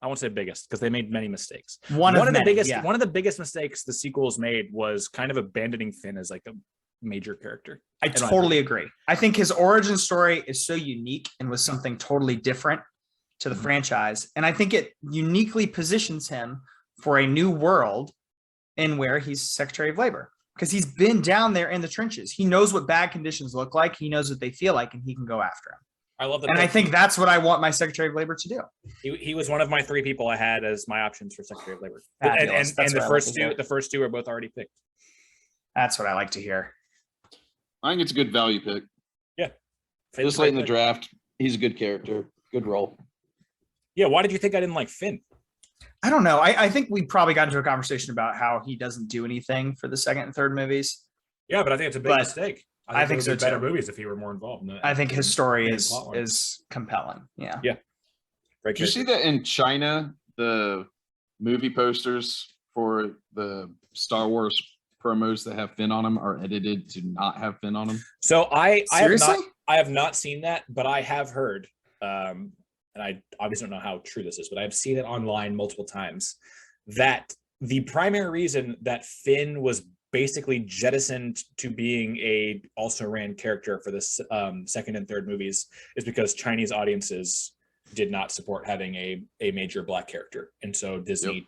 I won't say biggest because they made many mistakes. One of the biggest mistakes the sequels made was kind of abandoning Finn as like a major character. I totally agree. I think his origin story is so unique and was something totally different to the franchise. And I think it uniquely positions him for a new world in where he's Secretary of Labor, because he's been down there in the trenches. He knows what bad conditions look like. He knows what they feel like, and he can go after them. I love that. And I think that's what I want my Secretary of Labor to do. He was one of my 3 people I had as my options for Secretary of Labor. And the first two are both already picked. That's what I like to hear. I think it's a good value pick. Yeah. This late in the draft, he's a good character. Good role. Yeah. Why did you think I didn't like Finn? I don't know. I think we probably got into a conversation about how he doesn't do anything for the second and third movies. Yeah, but I think it's a big mistake. I think so too. Better movies if he were more involved. I think his story is compelling. Yeah. Did you see that in China, the movie posters for the Star Wars promos that have Finn on them are edited to not have Finn on them? So I have not seen that, but I have heard, and I obviously don't know how true this is, but I've seen it online multiple times, that the primary reason that Finn was basically jettisoned to being a also ran character for the second and third movies is because Chinese audiences did not support having a major Black character. And so Disney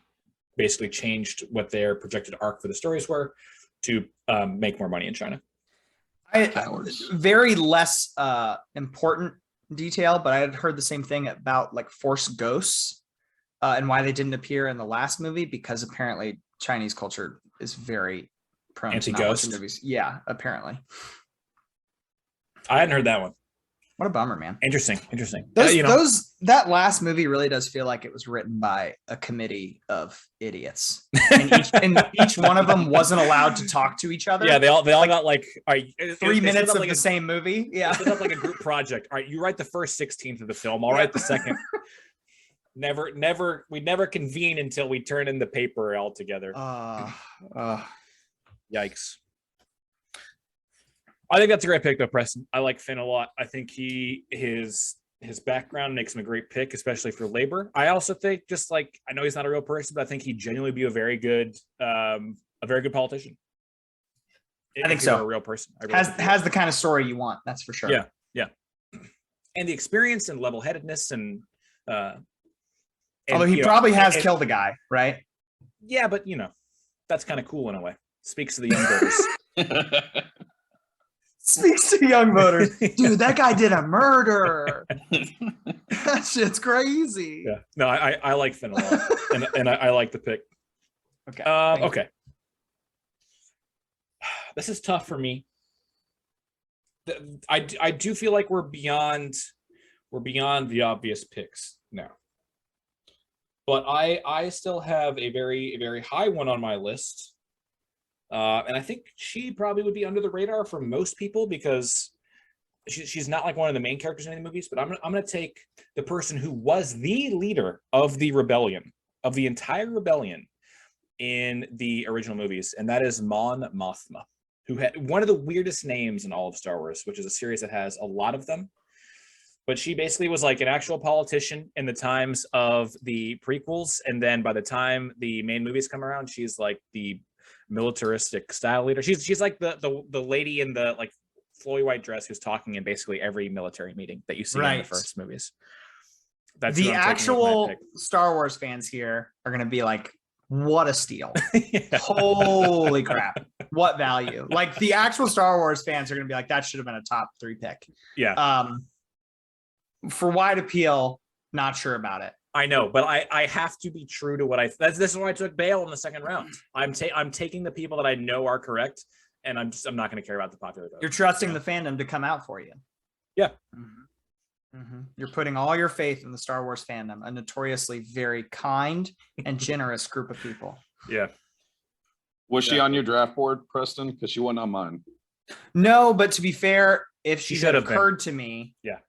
basically changed what their projected arc for the stories were to make more money in China. Very less important detail, but I had heard the same thing about like Force Ghosts and why they didn't appear in the last movie, because apparently Chinese culture is very prone anti-ghost to movies. Yeah, apparently. I hadn't heard that one. What a bummer, man. Interesting. That last movie really does feel like it was written by a committee of idiots, and each one of them wasn't allowed to talk to each other. Yeah, they all got like 3 minutes of the same movie. Yeah, it's up like a group project. All right, you write the first 16th of the film. I'll write the second. We never convene until we turn in the paper all together. Yikes. I think that's a great pick though, Preston. I like Finn a lot. I think his background makes him a great pick, especially for labor. I also think, just like, I know he's not a real person, but I think he'd genuinely be a very good politician. I think so. A real person. Has the kind of story you want. That's for sure. Yeah. And the experience and level-headedness and although he probably has killed a guy, right? Yeah, but that's kind of cool in a way. Speaks to the young voters. Speaks to young voters. Dude, that guy did a murder. That shit's crazy. Yeah. No, I like Finn a lot. and I like the pick. Okay. Okay. This is tough for me. I do feel like we're beyond the obvious picks now. But I still have a very high one on my list. And I think she probably would be under the radar for most people because she's not like one of the main characters in any movies, but I'm going to take the person who was the leader of the rebellion, of the entire rebellion in the original movies. And that is Mon Mothma, who had one of the weirdest names in all of Star Wars, which is a series that has a lot of them. But she basically was like an actual politician in the times of the prequels. And then by the time the main movies come around, she's like the militaristic style leader. She's like the lady in the like flowy white dress who's talking in basically every military meeting that you see in the first movies. That's the actual Star Wars fans here are going to be like, what a steal. Holy crap. What value. Like the actual Star Wars fans are going to be like, that should have been a top 3 pick. Yeah. For wide appeal, not sure about it. I know, but I have to be true to what this is why I took Bale in the second round. I'm taking the people that I know are correct, and I'm not going to care about the popular vote. You're trusting the fandom to come out for you. Yeah. Mm-hmm. Mm-hmm. You're putting all your faith in the Star Wars fandom, a notoriously very kind and generous group of people. Yeah. Was she on your draft board, Preston? Because she wasn't on mine. No, but to be fair, if she should have occurred to me, yeah,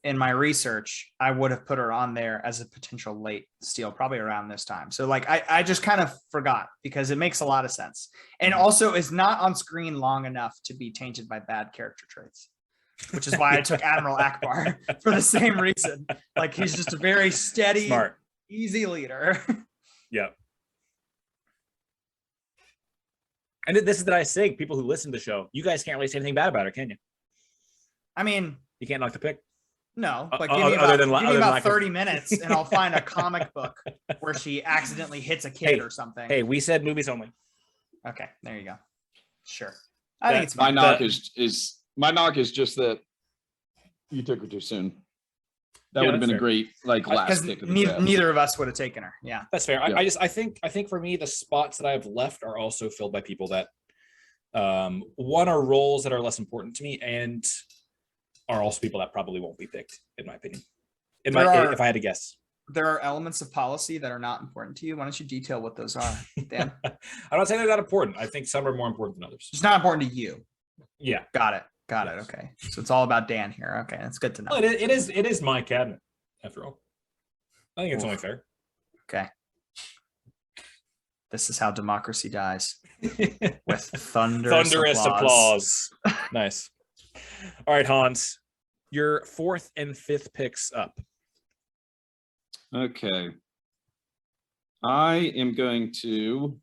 in my research, I would have put her on there as a potential late steal, probably around this time. So like, I just kind of forgot because it makes a lot of sense. And also is not on screen long enough to be tainted by bad character traits, which is why I took Admiral Akbar for the same reason. Like he's just a very steady, smart, easy leader. Yep. And this is that I say, people who listen to the show, you guys can't really say anything bad about her, can you? I mean, you can't knock the pick. No, but give me about 30 minutes and I'll find a comic book where she accidentally hits a kid or something. Hey, we said movies only. Okay, there you go. Sure. I think it's my knock is just that you took her too soon. That would have been fair. A great last pick of the draft. Neither of us would have taken her. Yeah. That's fair. Yeah. I think for me the spots that I have left are also filled by people that one are roles that are less important to me and are also people that probably won't be picked, in my opinion. If I had to guess. There are elements of policy that are not important to you. Why don't you detail what those are, Dan? I'm not saying they're not important. I think some are more important than others. It's not important to you. Yeah. Got it. Okay. So it's all about Dan here. Okay. That's good to know. Well, it is my cabinet, after all. I think it's only fair. Okay. This is how democracy dies. With thunderous applause. Nice. All right, Hans, your 4th and 5th picks up. Okay. I am going to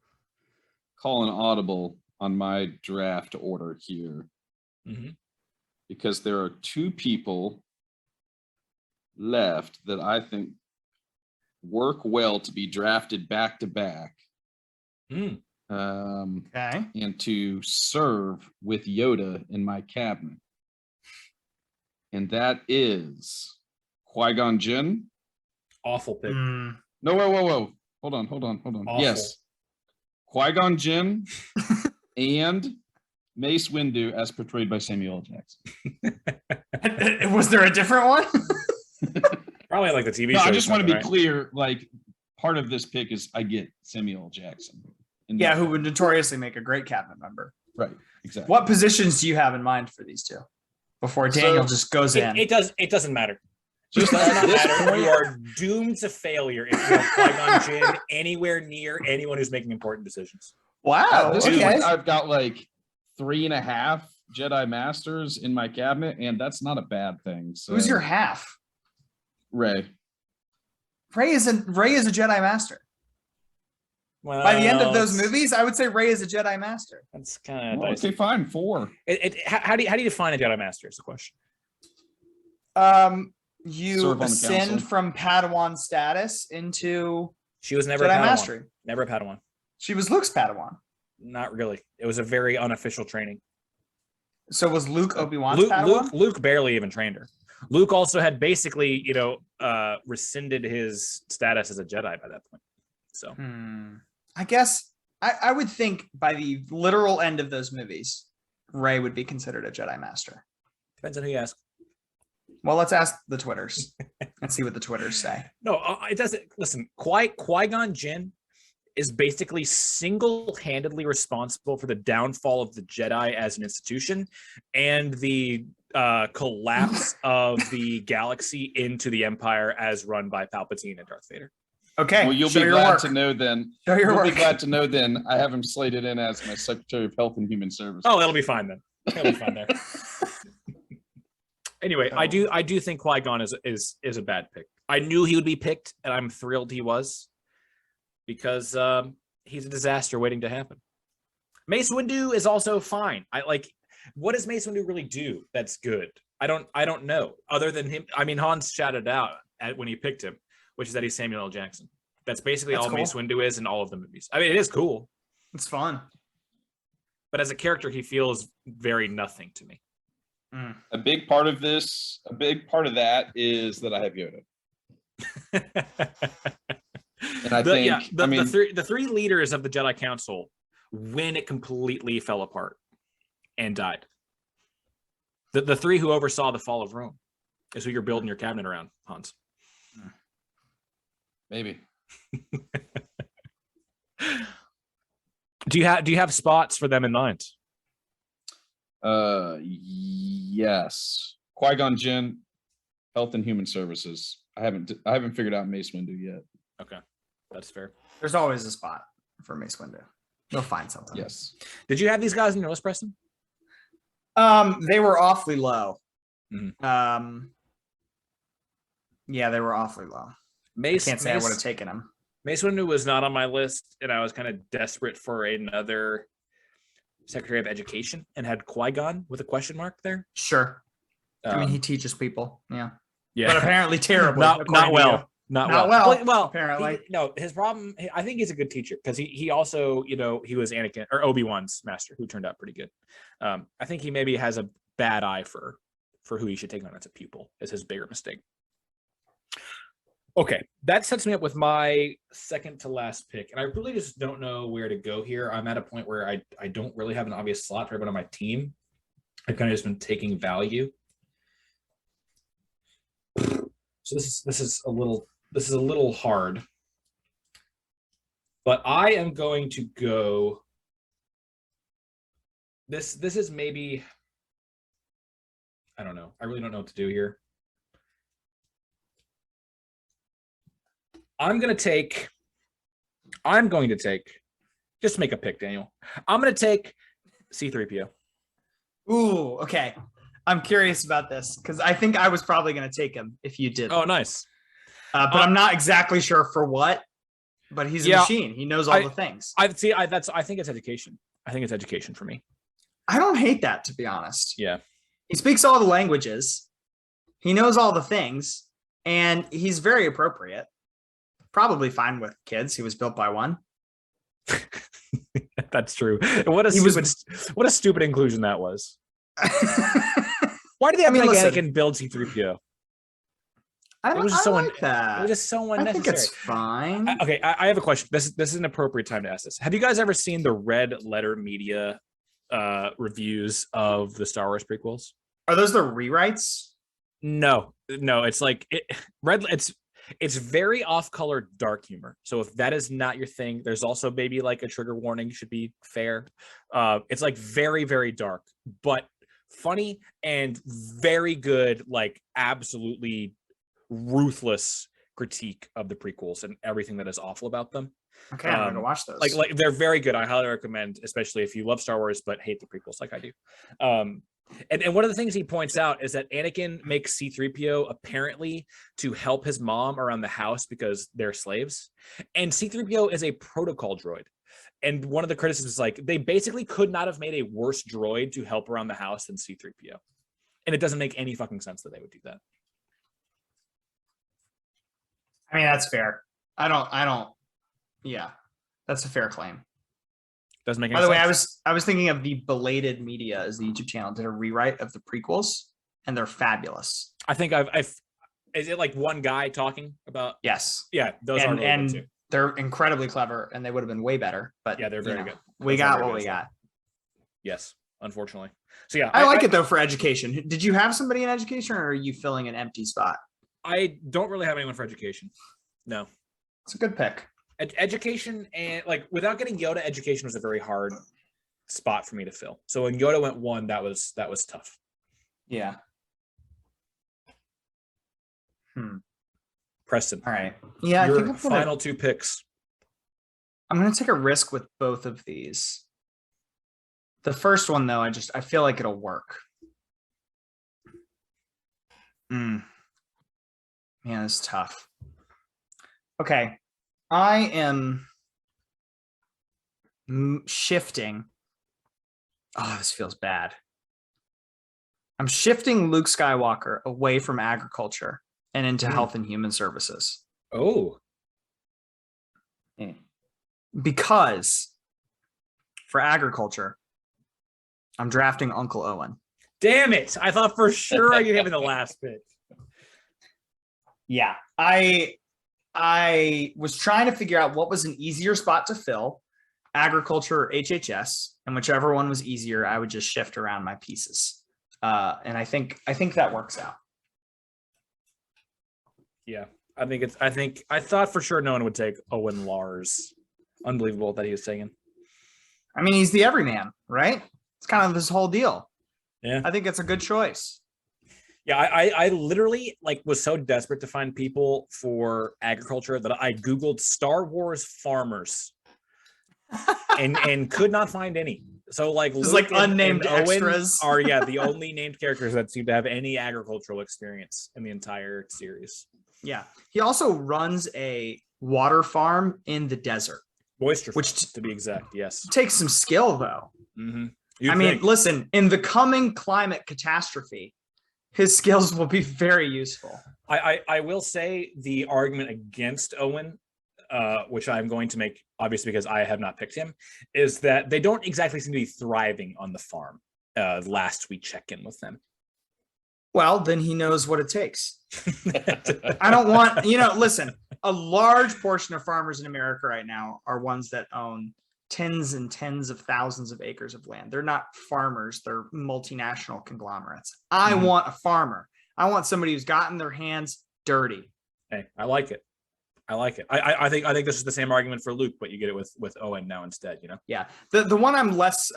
call an audible on my draft order here. Because there are 2 people left that I think work well to be drafted back to back. Okay. And to serve with Yoda in my cabinet. And that is Qui-Gon Jinn. Awful pick. No, whoa. Hold on. Awful. Yes. Qui-Gon Jinn and Mace Windu as portrayed by Samuel L. Jackson. Was there a different one? Probably like the TV no, show. I just want to be clear. Like, part of this pick is I get Samuel L. Jackson. Yeah, who would notoriously make a great cabinet member. Right, exactly. What positions do you have in mind for these 2? Before Daniel just goes in. It doesn't matter. Just does not matter. You are doomed to failure if you have Qui-Gon Jinn anywhere near anyone who's making important decisions. Wow. At this Okay. point, I've got like 3.5 Jedi Masters in my cabinet, and that's not a bad thing. So. Who's your half? Rey. Rey is a Jedi Master. Well, by the end of those movies, I would say Rey is a Jedi Master. That's kind of well, okay, fine, 4. How do you define a Jedi Master? Is the question. You ascend from Padawan status into she was never Jedi a Padawan. Mastery. Never a Padawan. She was Luke's Padawan. Not really. It was a very unofficial training. So was Luke Obi-Wan's Padawan? Luke barely even trained her. Luke also had basically, rescinded his status as a Jedi by that point. So I guess I would think by the literal end of those movies, Rey would be considered a Jedi Master. Depends on who you ask. Well, let's ask the Twitters and see what the Twitters say. No, it doesn't. Listen, Qui-Gon Jinn is basically single-handedly responsible for the downfall of the Jedi as an institution and the collapse of the galaxy into the Empire as run by Palpatine and Darth Vader. Okay. Well, you'll be glad to know then. You'll be glad to know then. I have him slated in as my Secretary of Health and Human Services. Oh, that'll be fine then. That'll be fine there. Anyway, I do think Qui-Gon is a bad pick. I knew he would be picked, and I'm thrilled he was, because he's a disaster waiting to happen. Mace Windu is also fine. What does Mace Windu really do that's good? I don't know. Other than him, I mean, Hans shouted out when he picked him, which is that he's Samuel L. Jackson. That's basically all cool. Mace Windu is in all of the movies. I mean, it is cool. It's fun. But as a character, he feels very nothing to me. A big part of that is that I have Yoda. And I think the 3 leaders of the Jedi Council, when it completely fell apart and died. The 3 who oversaw the fall of Rome is who you're building your cabinet around, Hans. Maybe. Do you have spots for them in mind? Yes. Qui-Gon Jinn, Health and Human Services. I haven't figured out Mace Windu yet. Okay, that's fair. There's always a spot for Mace Windu. You'll find something. Yes. Did you have these guys in your list, Preston? They were awfully low. Mm-hmm. Yeah, they were awfully low. I can't say I would have taken them. Mace Windu was not on my list, and I was kind of desperate for another Secretary of Education, and had Qui-Gon with a question mark there. Sure. I mean, he teaches people. Yeah. Yeah. But apparently terribly. Not well. Not well. Well, apparently. His problem, I think he's a good teacher, because he also, he was Anakin or Obi-Wan's master, who turned out pretty good. I think he maybe has a bad eye for who he should take on as a pupil, is his bigger mistake. Okay, that sets me up with my second to last pick, and I really just don't know where to go here. I'm at a point where I don't really have an obvious slot for everyone on my team. I've kind of just been taking value. So this is a little hard, but I am going to go. This is maybe, I don't know. I really don't know what to do here. I'm going to take Just make a pick, Daniel. I'm going to take C-3PO. Ooh, okay. I'm curious about this because I think I was probably going to take him if you did. Oh, nice. But I'm not exactly sure for what. But he's a machine. He knows all the things. I think it's education. I think it's education for me. I don't hate that, to be honest. Yeah. He speaks all the languages. He knows all the things, and he's very appropriate. Probably fine with kids. He was built by one. That's true. What a stupid inclusion that was. Why did they have Anakin build C-3PO? It was just like that. It was just so unnecessary. I think it's fine. Okay, I have a question. This is an appropriate time to ask this. Have you guys ever seen the Red Letter Media reviews of the Star Wars prequels? Are those the rewrites? No. It's like it's very off-color dark humor. So if that is not your thing, there's also maybe like a trigger warning should be fair. It's like very, very dark, but funny and very good, like absolutely ruthless critique of the prequels and everything that is awful about them. Okay, I'm gonna watch those. Like they're very good. I highly recommend, especially if you love Star Wars but hate the prequels like I do. And one of the things he points out is that Anakin makes C-3PO apparently to help his mom around the house because they're slaves. And C-3PO is a protocol droid. And one of the criticisms is like, they basically could not have made a worse droid to help around the house than C-3PO. And it doesn't make any fucking sense that they would do that. I mean, that's fair. I don't. Yeah, that's a fair claim. Doesn't make any sense. By the way, I was thinking of the Belated Media as the YouTube channel did a rewrite of the prequels, and they're fabulous. I think I've is it like one guy talking about? Yes. Yeah, those are really good too. They're incredibly clever, and they would have been way better. But yeah, they're very good. We got what we got. Yes, unfortunately. So yeah, I like it though for education. Did you have somebody in education, or are you filling an empty spot? I don't really have anyone for education. No. It's a good pick. Education and like without getting Yoda, education was a very hard spot for me to fill. So when Yoda went 1, that was tough. Yeah. Preston. All right. Yeah. Your final 2 picks. I'm going to take a risk with both of these. The first one though, I feel like it'll work. Man, it's tough. Okay. I am shifting. Oh, this feels bad. I'm shifting Luke Skywalker away from agriculture and into health and human services. Oh. Because for agriculture, I'm drafting Uncle Owen. Damn it. I thought for sure you'd have the last pick. Yeah. I was trying to figure out what was an easier spot to fill, agriculture or HHS, and whichever one was easier, I would just shift around my pieces. And I think that works out. Yeah, I thought for sure no one would take Owen Lars. Unbelievable that he was taken. I mean, he's the everyman, right? It's kind of his whole deal. Yeah, I think it's a good choice. Yeah, I literally was so desperate to find people for agriculture that I Googled Star Wars farmers and could not find any. So Luke unnamed and extras are the only named characters that seem to have any agricultural experience in the entire series. Yeah. He also runs a water farm in the desert. Moisture farm, to be exact, yes. Takes some skill though. Mm-hmm. I mean, listen, in the coming climate catastrophe, his skills will be very useful. I will say the argument against Owen, which I'm going to make, obviously because I have not picked him, is that they don't exactly seem to be thriving on the farm last we check in with them. Well, then he knows what it takes. I don't want, listen, a large portion of farmers in America right now are ones that own tens and tens of thousands of acres of land. They're not farmers. They're multinational conglomerates. I want a farmer. I want somebody who's gotten their hands dirty. Hey, I like it. I think this is the same argument for Luke, but you get it with Owen now instead, Yeah. The one I'm less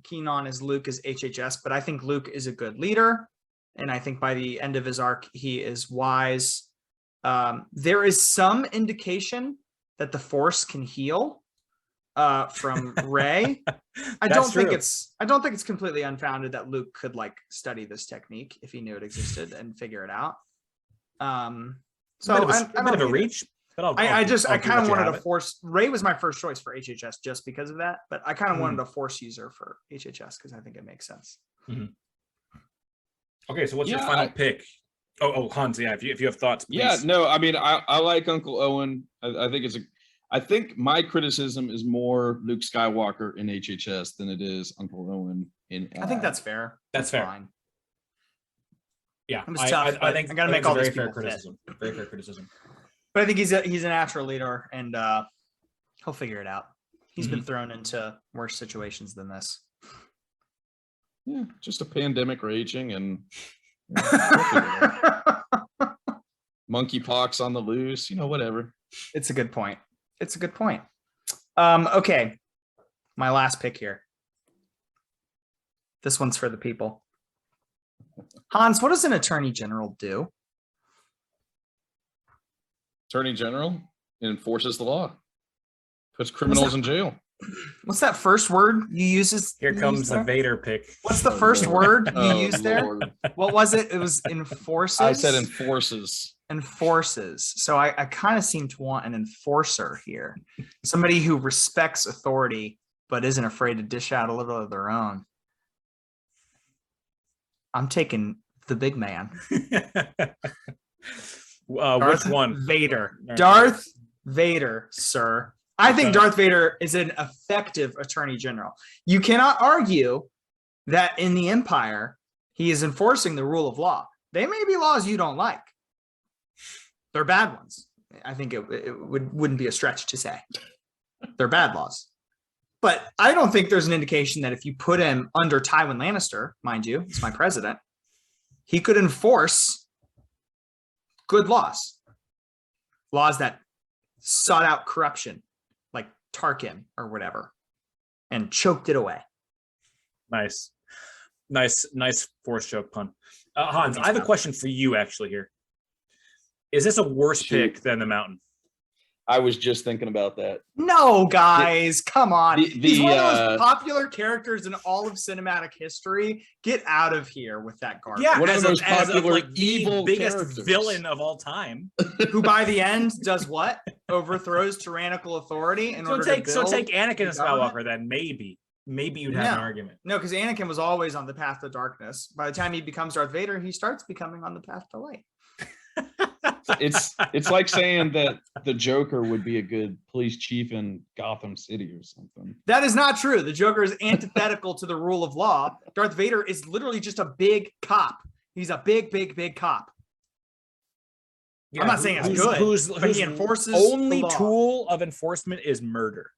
keen on is Luke is HHS, but I think Luke is a good leader. And I think by the end of his arc, he is wise. There is some indication that the Force can heal. from Ray. I don't think it's completely unfounded that Luke could like study this technique if he knew it existed and figure it out. So a bit of a reach. But I kind of wanted to force. Ray was my first choice for HHS just because of that, but I kind of wanted to force user for HHS because I think it makes sense. Mm-hmm. Okay, so what's your final pick? Oh, Hans, yeah. If you have thoughts, please. Yeah, no, I mean, I like Uncle Owen. I think my criticism is more Luke Skywalker in HHS than it is Uncle Owen in. I think that's fair. That's fair. Fine. Yeah, it was tough. I think I gotta make all these people criticism. Very fair criticism. But I think he's a natural leader, and he'll figure it out. He's been thrown into worse situations than this. Yeah, just a pandemic raging and monkeypox on the loose, whatever. It's a good point. Okay, my last pick here. This one's for the people. Hans, what does an attorney general do? Attorney general enforces the law, puts criminals in jail. What's that first word you use? Here comes the Vader pick. What's the first word you used there? What was it? It was enforces. I said enforces. Enforces. So I kind of seem to want an enforcer here. Somebody who respects authority, but isn't afraid to dish out a little of their own. I'm taking the big man. Which one? Vader. Darth Vader, sir. I think Darth Vader is an effective attorney general. You cannot argue that in the Empire, he is enforcing the rule of law. They may be laws you don't like. They're bad ones. I think it wouldn't be a stretch to say. They're bad laws. But I don't think there's an indication that if you put him under Tywin Lannister, mind you, he's my president, he could enforce good laws. Laws that sought out corruption, like Tarkin or whatever, and choked it away. Nice force choke pun. Hans, I have a question for you actually here. Is this a worse pick than the Mountain? I was just thinking about that. No, guys, come on. He's one of the most popular characters in all of cinematic history. Get out of here with that garbage. Yeah, one of the most popular like evil the biggest characters. Villain of all time. Who by the end does what? Overthrows tyrannical authority in order to build. So take Anakin Skywalker then, maybe you'd have an argument. No, because Anakin was always on the path to darkness. By the time he becomes Darth Vader, he starts becoming on the path to light. It's like saying that the Joker would be a good police chief in Gotham City or something. That is not true. The Joker is antithetical to the rule of law. Darth Vader is literally just a big cop. He's a big cop. Yeah, I'm not saying it's good, but he enforces only the law. Tool of enforcement is murder.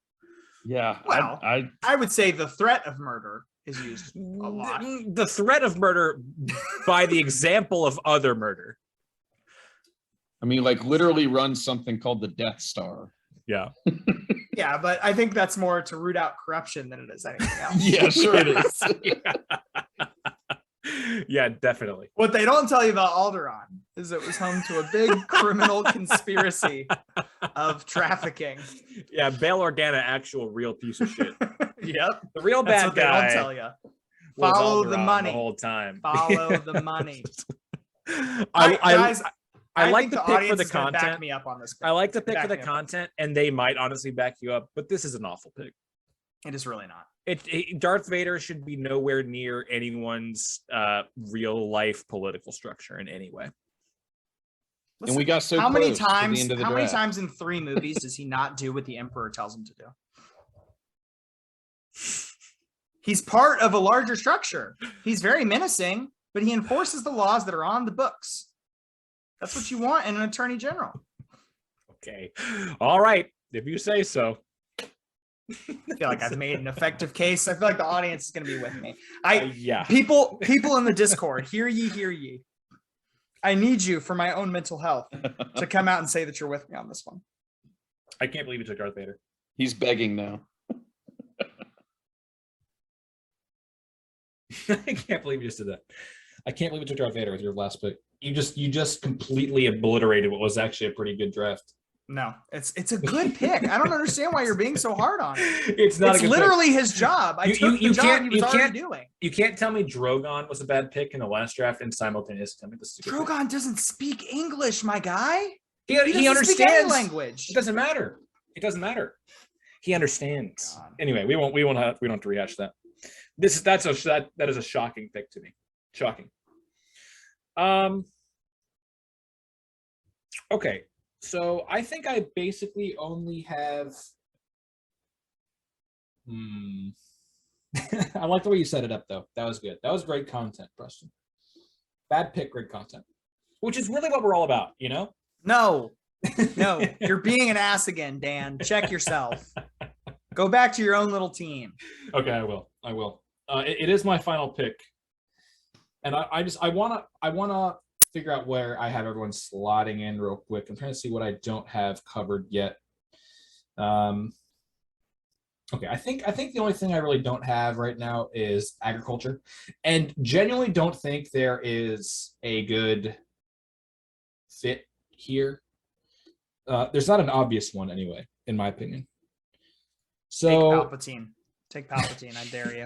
Yeah, well, I would say the threat of murder is used a lot. The threat of murder by the example of other murder. I mean, like literally run something called the Death Star. Yeah. Yeah, but I think that's more to root out corruption than it is anything else. Yeah, sure it is. Yeah, definitely. What they don't tell you about Alderaan is it was home to a big criminal conspiracy of trafficking. Yeah, Bail Organa, actual real piece of shit. Yep. The real bad guy. They don't tell you. Follow the money the whole time. Follow the money. I like the pick for the content. Back me up on this. I like the pick for the content, and they might honestly back you up, but this is an awful pick. It is really not. Darth Vader should be nowhere near anyone's real life political structure in any way. Listen, and we got so how many close times? To the end of the how draft. many times in 3 movies does he not do what the Emperor tells him to do? He's part of a larger structure. He's very menacing, but he enforces the laws that are on the books. That's what you want in an attorney general. Okay. All right. If you say so. I feel like I've made an effective case. I feel like the audience is going to be with me. Yeah. People in the Discord, hear ye. I need you for my own mental health to come out and say that you're with me on this one. I can't believe you took Darth Vader. He's begging now. I can't believe you just did that. I can't believe you took Darth Vader with your last pick. You just completely obliterated what was actually a pretty good draft. No, it's a good pick. I don't understand why you're being so hard on it. It's not. It's literally his job. I took the job he was already doing. You can't tell me Drogon was a bad pick in the last draft and simultaneously tell me this is a good Drogon doesn't speak English, my guy. He understands language. It doesn't matter. It doesn't matter. He understands. God. Anyway, we don't have to rehash that. That is a shocking pick to me. Shocking. Okay. So I think I basically only have. I like the way you set it up, though. That was good. That was great content, Preston. Bad pick, great content. Which is really what we're all about, you know? No, you're being an ass again, Dan. Check yourself. Go back to your own little team. Okay, I will. It is my final pick, and I wanna figure out where I have everyone slotting in real quick. I'm trying to see what I don't have covered yet. Okay, I think the only thing I really don't have right now is agriculture, and genuinely don't think there is a good fit here. There's not an obvious one anyway, in my opinion. So Take Palpatine. I dare you.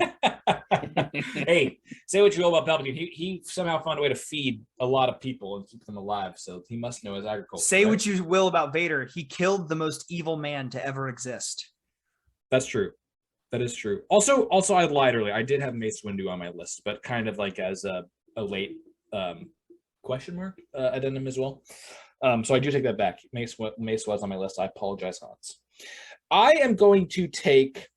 Hey, say what you will about Palpatine. He somehow found a way to feed a lot of people and keep them alive, so he must know his agriculture. Say what you will about Vader. He killed the most evil man to ever exist. That's true. That is true. Also, I lied earlier. I did have Mace Windu on my list, but kind of like as a late question mark addendum as well. So I do take that back. Mace was on my list. I apologize, Hans. I am going to take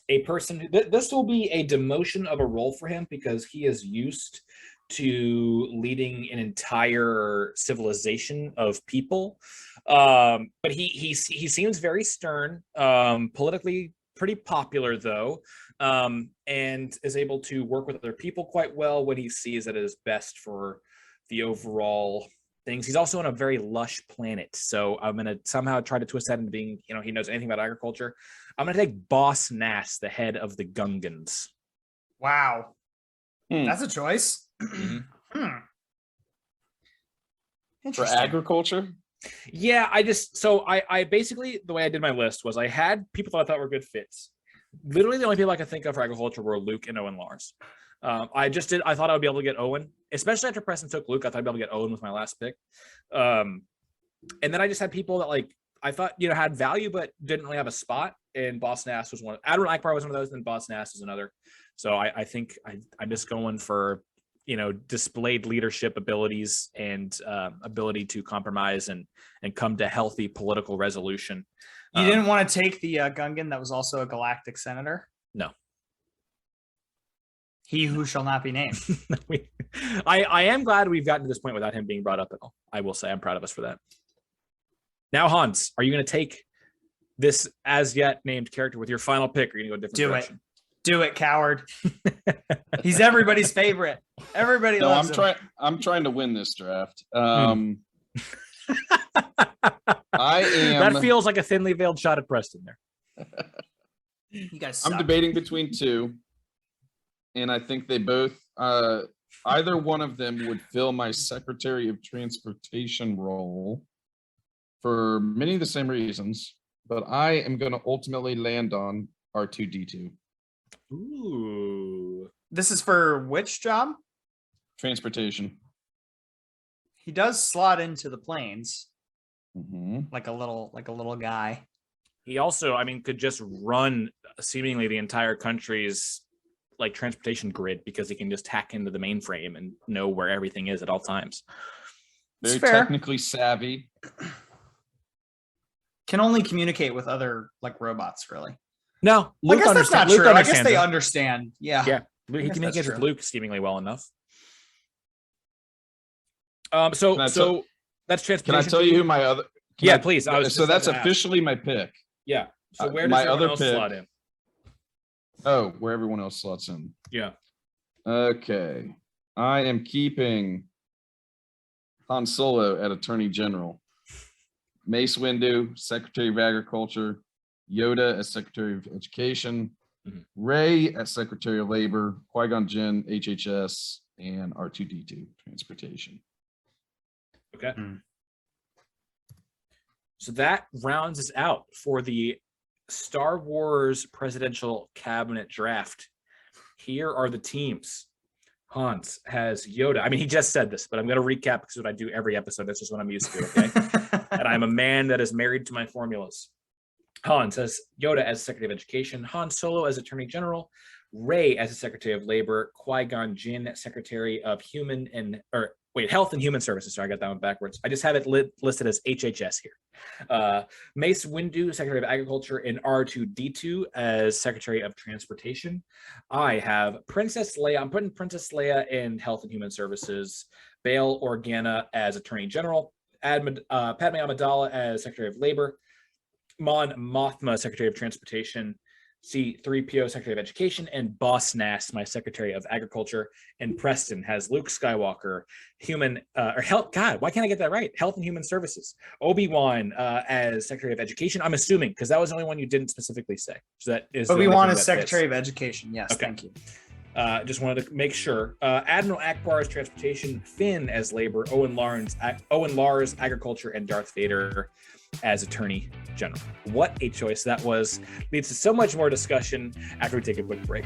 a person. This will be a demotion of a role for him because he is used to leading an entire civilization of people. But he seems very stern, politically pretty popular though, and is able to work with other people quite well when he sees that it is best for the overall things. He's also on a very lush planet, so I'm going to somehow try to twist that into being, he knows anything about agriculture. I'm going to take Boss Nass, the head of the Gungans. Wow. That's a choice. For agriculture? Yeah, I basically, the way I did my list was I had people that I thought were good fits. Literally the only people I could think of for agriculture were Luke and Owen Lars. I thought I would be able to get Owen, especially after Preston took Luke. I thought I'd be able to get Owen with my last pick. And then I just had people that I thought, had value, but didn't really have a spot. And Boss Nass was one. Admiral Akbar was one of those, and Boss Nass is another. So I think I'm just going for, displayed leadership abilities and ability to compromise and come to healthy political resolution. You didn't want to take the Gungan that was also a galactic senator? No. He who shall not be named. I am glad we've gotten to this point without him being brought up at all. I will say I'm proud of us for that. Now, Hans, are you going to take this as yet named character with your final pick, or are you going to go a different direction? Do it, coward. He's everybody's favorite. Everybody loves him. I'm trying to win this draft. I am. That feels like a thinly veiled shot at Preston there. You guys suck. I'm debating between two, and I think they both. Either one of them would fill my Secretary of Transportation role for many of the same reasons, but I am going to ultimately land on R2D2. Ooh. This is for which job? Transportation. He does slot into the planes. Mm-hmm. Like a little guy. He also, could just run seemingly the entire country's transportation grid because he can just hack into the mainframe and know where everything is at all times. Very technically savvy. Can only communicate with other robots, really. No, Luke, I guess that's not true. I guess they understand. Yeah. He communicates with Luke seemingly well enough. So that's transportation. Can I tell you who my other? Please. So that's officially my pick. Yeah. So where does my everyone other else pick slot in? Oh, where everyone else slots in. Yeah. Okay. I am keeping Han Solo at Attorney General. Mace Windu, Secretary of Agriculture. Yoda as Secretary of Education. Mm-hmm. Rey as Secretary of Labor. Qui-Gon Jinn, HHS, and R2D2, Transportation. Okay. So that rounds us out for the Star Wars Presidential Cabinet Draft. Here are the teams. Hans has Yoda. I mean, he just said this, but I'm going to recap because what I do every episode. This is what I'm used to, okay? And I'm a man that is married to my formulas. Hans has Yoda as Secretary of Education, Han Solo as Attorney General, Rey as the Secretary of Labor, Qui-Gon Jinn, Secretary of Health and Human Services. Sorry, I got that one backwards. I just have it listed as HHS here. Mace Windu, Secretary of Agriculture, and R2-D2 as Secretary of Transportation. I have Princess Leia. I'm putting Princess Leia in Health and Human Services, Bail Organa as Attorney General, Padme Amidala as Secretary of Labor, Mon Mothma, Secretary of Transportation, C-3PO, Secretary of Education, and Boss Nass, my Secretary of Agriculture. And Preston has Luke Skywalker, Health. God, why can't I get that right? Health and Human Services. Obi-Wan as Secretary of Education. I'm assuming because that was the only one you didn't specifically say. So that is Obi-Wan as Secretary of Education. Yes, okay. Thank you. Just wanted to make sure. Admiral Akbar as Transportation, Finn as Labor, Owen Lars Agriculture, and Darth Vader as Attorney General. What a choice that was. Leads to so much more discussion after we take a quick break.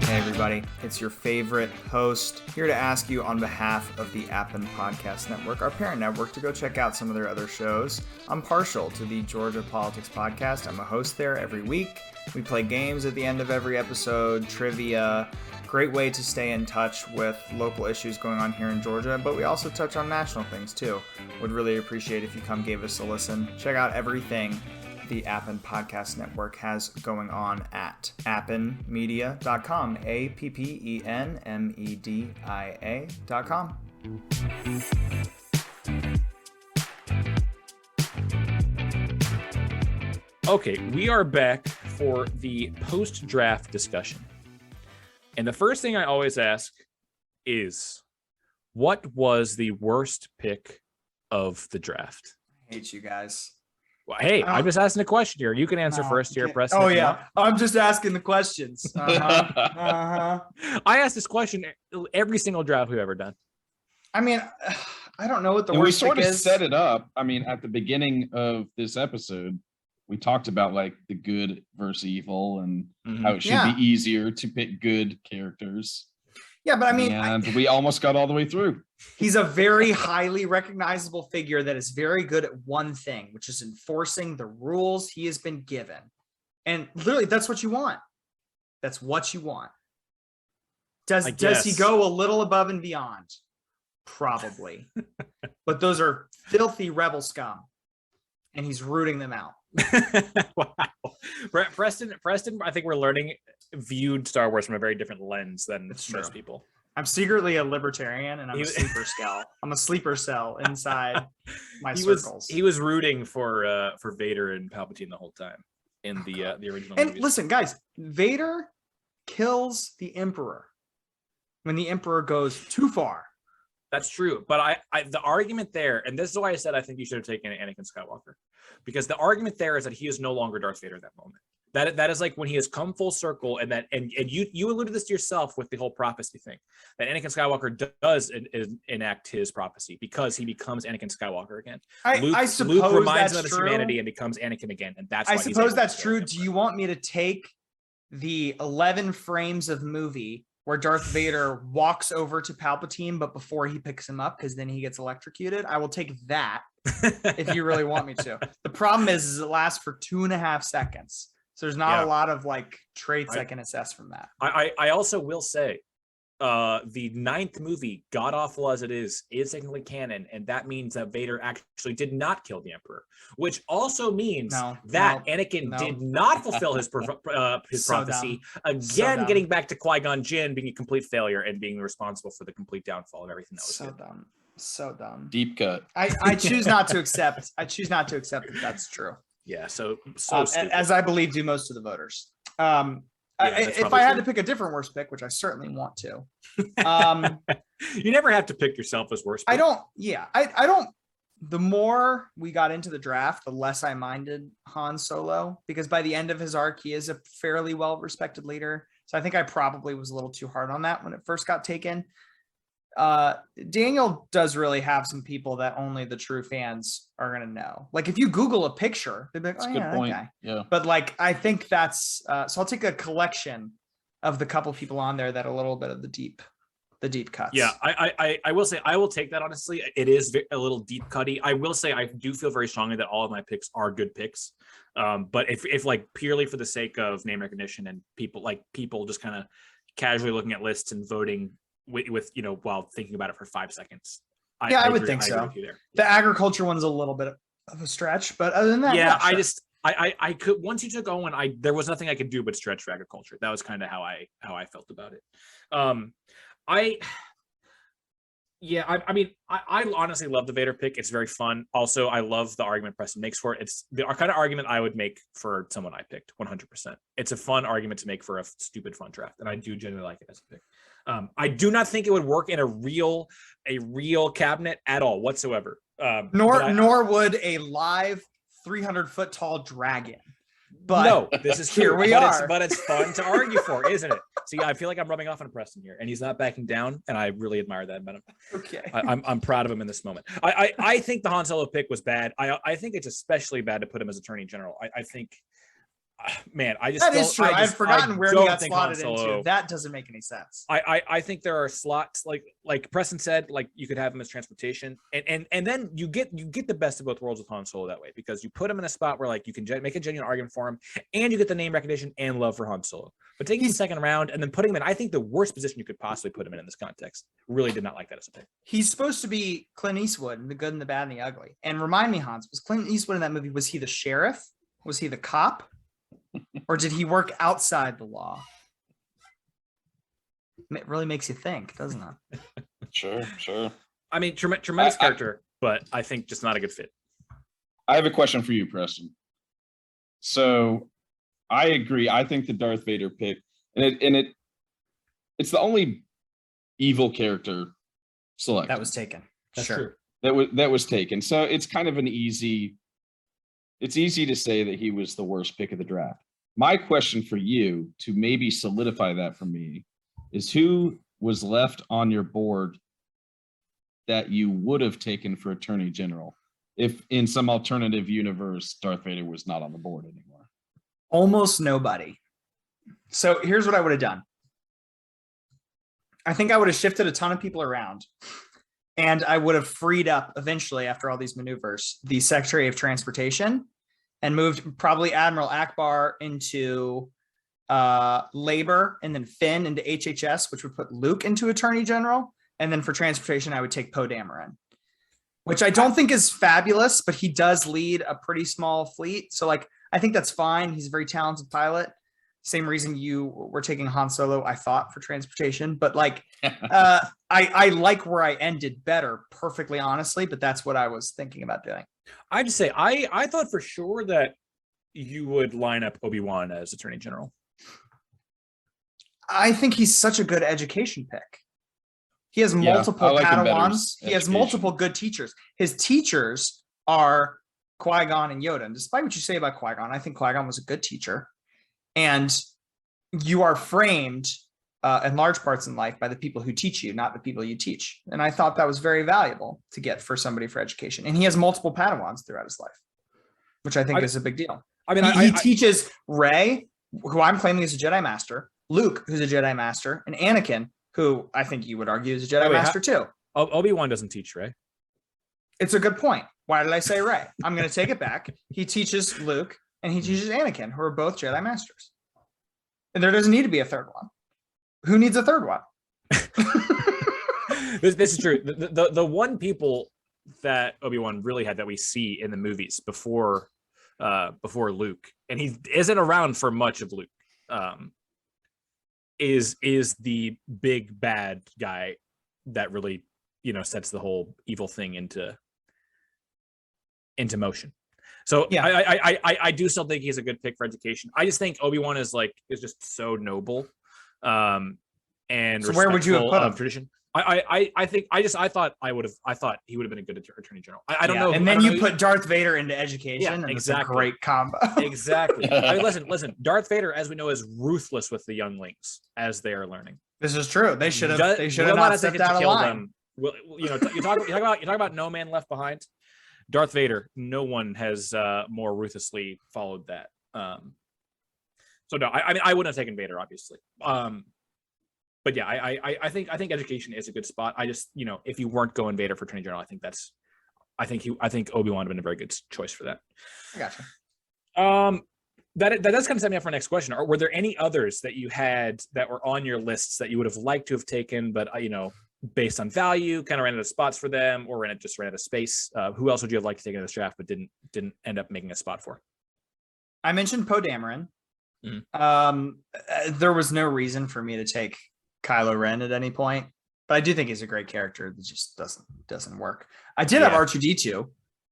Everybody, it's your favorite host here to ask you on behalf of the Appen Podcast Network, our parent network, to go check out some of their other shows. I'm partial to the Georgia Politics Podcast. I'm a host there every week. We play games at the end of every episode, trivia, great way to stay in touch with local issues going on here in Georgia, but we also touch on national things too. Would really appreciate if you come give us a listen. Check out everything the Appen Podcast Network has going on at appenmedia.com, APPENMEDIA.com. Okay, we are back for the post-draft discussion. And the first thing I always ask is, what was the worst pick of the draft? I hate you guys. Well, hey, I'm just asking a question here. You can answer first here, Preston. Oh, yeah. I'm just asking the questions. I asked this question every single draft we've ever done. I mean, I don't know what the worst pick is. We sort of set it up. I mean, at the beginning of this episode, we talked about like the good versus evil and how it should be easier to pick good characters. Yeah, but I mean, and we almost got all the way through. He's a very highly recognizable figure that is very good at one thing, which is enforcing the rules he has been given. And literally, that's what you want. That's what you want. Does he go a little above and beyond? Probably. But those are filthy rebel scum. And he's rooting them out. Wow. Preston, I think we're learning, viewed Star Wars from a very different lens than most people. I'm secretly a libertarian and I'm a sleeper cell. I'm a sleeper cell inside my circles. He was rooting for Vader and Palpatine the whole time in the original and movies. Listen, guys, Vader kills the Emperor when the Emperor goes too far. That's true. But I the argument there, and this is why I said I think you should have taken Anakin Skywalker, because the argument there is that he is no longer Darth Vader at that moment. That is like when he has come full circle, and you alluded to this to yourself with the whole prophecy thing, that Anakin Skywalker does enact his prophecy because he becomes Anakin Skywalker again. I suppose Luke reminds him of his true. humanity and becomes Anakin again, and that's why I suppose that's true. Do you want me to take the 11 frames of movie where Darth Vader walks over to Palpatine, but before he picks him up, because then he gets electrocuted? I will take that if you really want me to. The problem is it lasts for 2.5 seconds. So there's not a lot of like traits I can assess from that. I also will say the 9th movie, god awful as it is technically canon, and that means that Vader actually did not kill the Emperor, which also means that Anakin did not fulfill his prophecy. Again, getting back to Qui-Gon Jinn being a complete failure and being responsible for the complete downfall of everything that was good. So dumb. Deep cut. I choose not to accept. I choose not to accept that that's true. Yeah. So as I believe do most of the voters. If I had to pick a different worst pick, which I certainly want to, you never have to pick yourself as worst pick. I don't The more we got into the draft, the less I minded Han Solo, because by the end of his arc, he is a fairly well-respected leader. So I think I probably was a little too hard on that when it first got taken. Daniel does really have some people that only the true fans are going to know. Like if you Google a picture, they'd be like, oh yeah, that guy. Yeah. But like, I think that's, so I'll take a collection of the couple people on there that are a little bit of the deep cuts. Yeah, I will say I will take that honestly. It is a little deep cutty. I will say I do feel very strongly that all of my picks are good picks. But if like purely for the sake of name recognition and people just kind of casually looking at lists and voting with while thinking about it for 5 seconds. I would think so. The agriculture one's a little bit of a stretch, but other than that, yeah, sure. I could, once you took Owen, there was nothing I could do but stretch for agriculture. That was kind of how I felt about it. I honestly love the Vader pick. It's very fun. Also, I love the argument Preston makes for it. It's the kind of argument I would make for someone I picked 100%. It's a fun argument to make for a stupid fun draft, and I do genuinely like it as a pick. I do not think it would work in a real cabinet at all whatsoever. Nor would a live 300-foot tall dragon. But no, this is true. Here we are. But it's fun to argue for, isn't it? See, I feel like I'm rubbing off on Preston here, and he's not backing down, and I really admire that about him. Okay. I'm proud of him in this moment. I think the Han Solo pick was bad. I think it's especially bad to put him as Attorney General. I think, man, that is true. I've forgotten where he got slotted into. That doesn't make any sense. I think there are slots like Preston said, like you could have him as transportation, and then you get the best of both worlds with Han Solo that way, because you put him in a spot where like you can make a genuine argument for him, and you get the name recognition and love for Han Solo. But taking him second round and then putting him in, I think the worst position you could possibly put him in this context. Really did not like that as a pick. He's supposed to be Clint Eastwood in The Good and the Bad and the Ugly. And remind me, Hans, was Clint Eastwood in that movie? Was he the sheriff? Was he the cop? Or did he work outside the law? It really makes you think, doesn't it? Sure. I mean, tremendous character, but I think just not a good fit. I have a question for you, Preston. So I agree. I think the Darth Vader pick, it's the only evil character selected. That was taken. That's true. That was taken. So it's kind of it's easy to say that he was the worst pick of the draft. My question for you, to maybe solidify that for me, is who was left on your board that you would have taken for Attorney General if in some alternative universe Darth Vader was not on the board anymore? Almost nobody. So here's what I would have done. I think I would have shifted a ton of people around, and I would have freed up eventually, after all these maneuvers, the Secretary of Transportation, and moved probably Admiral Akbar into labor, and then Finn into HHS, which would put Luke into Attorney General. And then for transportation, I would take Poe Dameron, which I don't think is fabulous, but he does lead a pretty small fleet. So like, I think that's fine. He's a very talented pilot. Same reason you were taking Han Solo, I thought, for transportation. But like, I like where I ended better, perfectly honestly, but that's what I was thinking about doing. I'd just say, I thought for sure that you would line up Obi-Wan as Attorney General. I think he's such a good education pick. He has multiple Padawans. He has multiple good teachers. His teachers are Qui-Gon and Yoda. And despite what you say about Qui-Gon, I think Qui-Gon was a good teacher. And you are framed in large parts in life by the people who teach you, not the people you teach. And I thought that was very valuable to get for somebody for education. And he has multiple Padawans throughout his life, which I think is a big deal. I mean, he teaches Rey, who I'm claiming is a Jedi Master, Luke, who's a Jedi Master, and Anakin, who I think you would argue is a Jedi Master too. Obi-Wan doesn't teach Rey. It's a good point. Why did I say Rey? I'm going to take it back. He teaches Luke and he teaches Anakin, who are both Jedi Masters. And there doesn't need to be a third one. Who needs a third one? This is true. The one people that Obi-Wan really had that we see in the movies before Luke, and he isn't around for much of Luke, is the big bad guy that really, sets the whole evil thing into motion. So yeah, I do still think he's a good pick for education. I just think Obi-Wan is just so noble, and so where would you have put him? Tradition. I thought he would have been a good attorney general. I don't know. And then you put Darth Vader into education, and exactly. It's a great combo. Exactly. I mean, listen. Darth Vader, as we know, is ruthless with the younglings as they are learning. This is true. They should have not stepped out of line. Well, you talk about No Man Left Behind. Darth Vader. No one has more ruthlessly followed that. So no, I mean, I wouldn't have taken Vader, obviously. But yeah, I think education is a good spot. I just, if you weren't going Vader for Attorney General, I think Obi-Wan would have been a very good choice for that. I gotcha. That does kind of set me up for our next question. Were there any others that you had that were on your lists that you would have liked to have taken, but based on value, kind of ran out of spots for them, or ran out of space? Who else would you have liked to take in this draft, but didn't end up making a spot for? I mentioned Poe Dameron. Mm-hmm. There was no reason for me to take Kylo Ren at any point, but I do think he's a great character that just doesn't work. I did have R2D2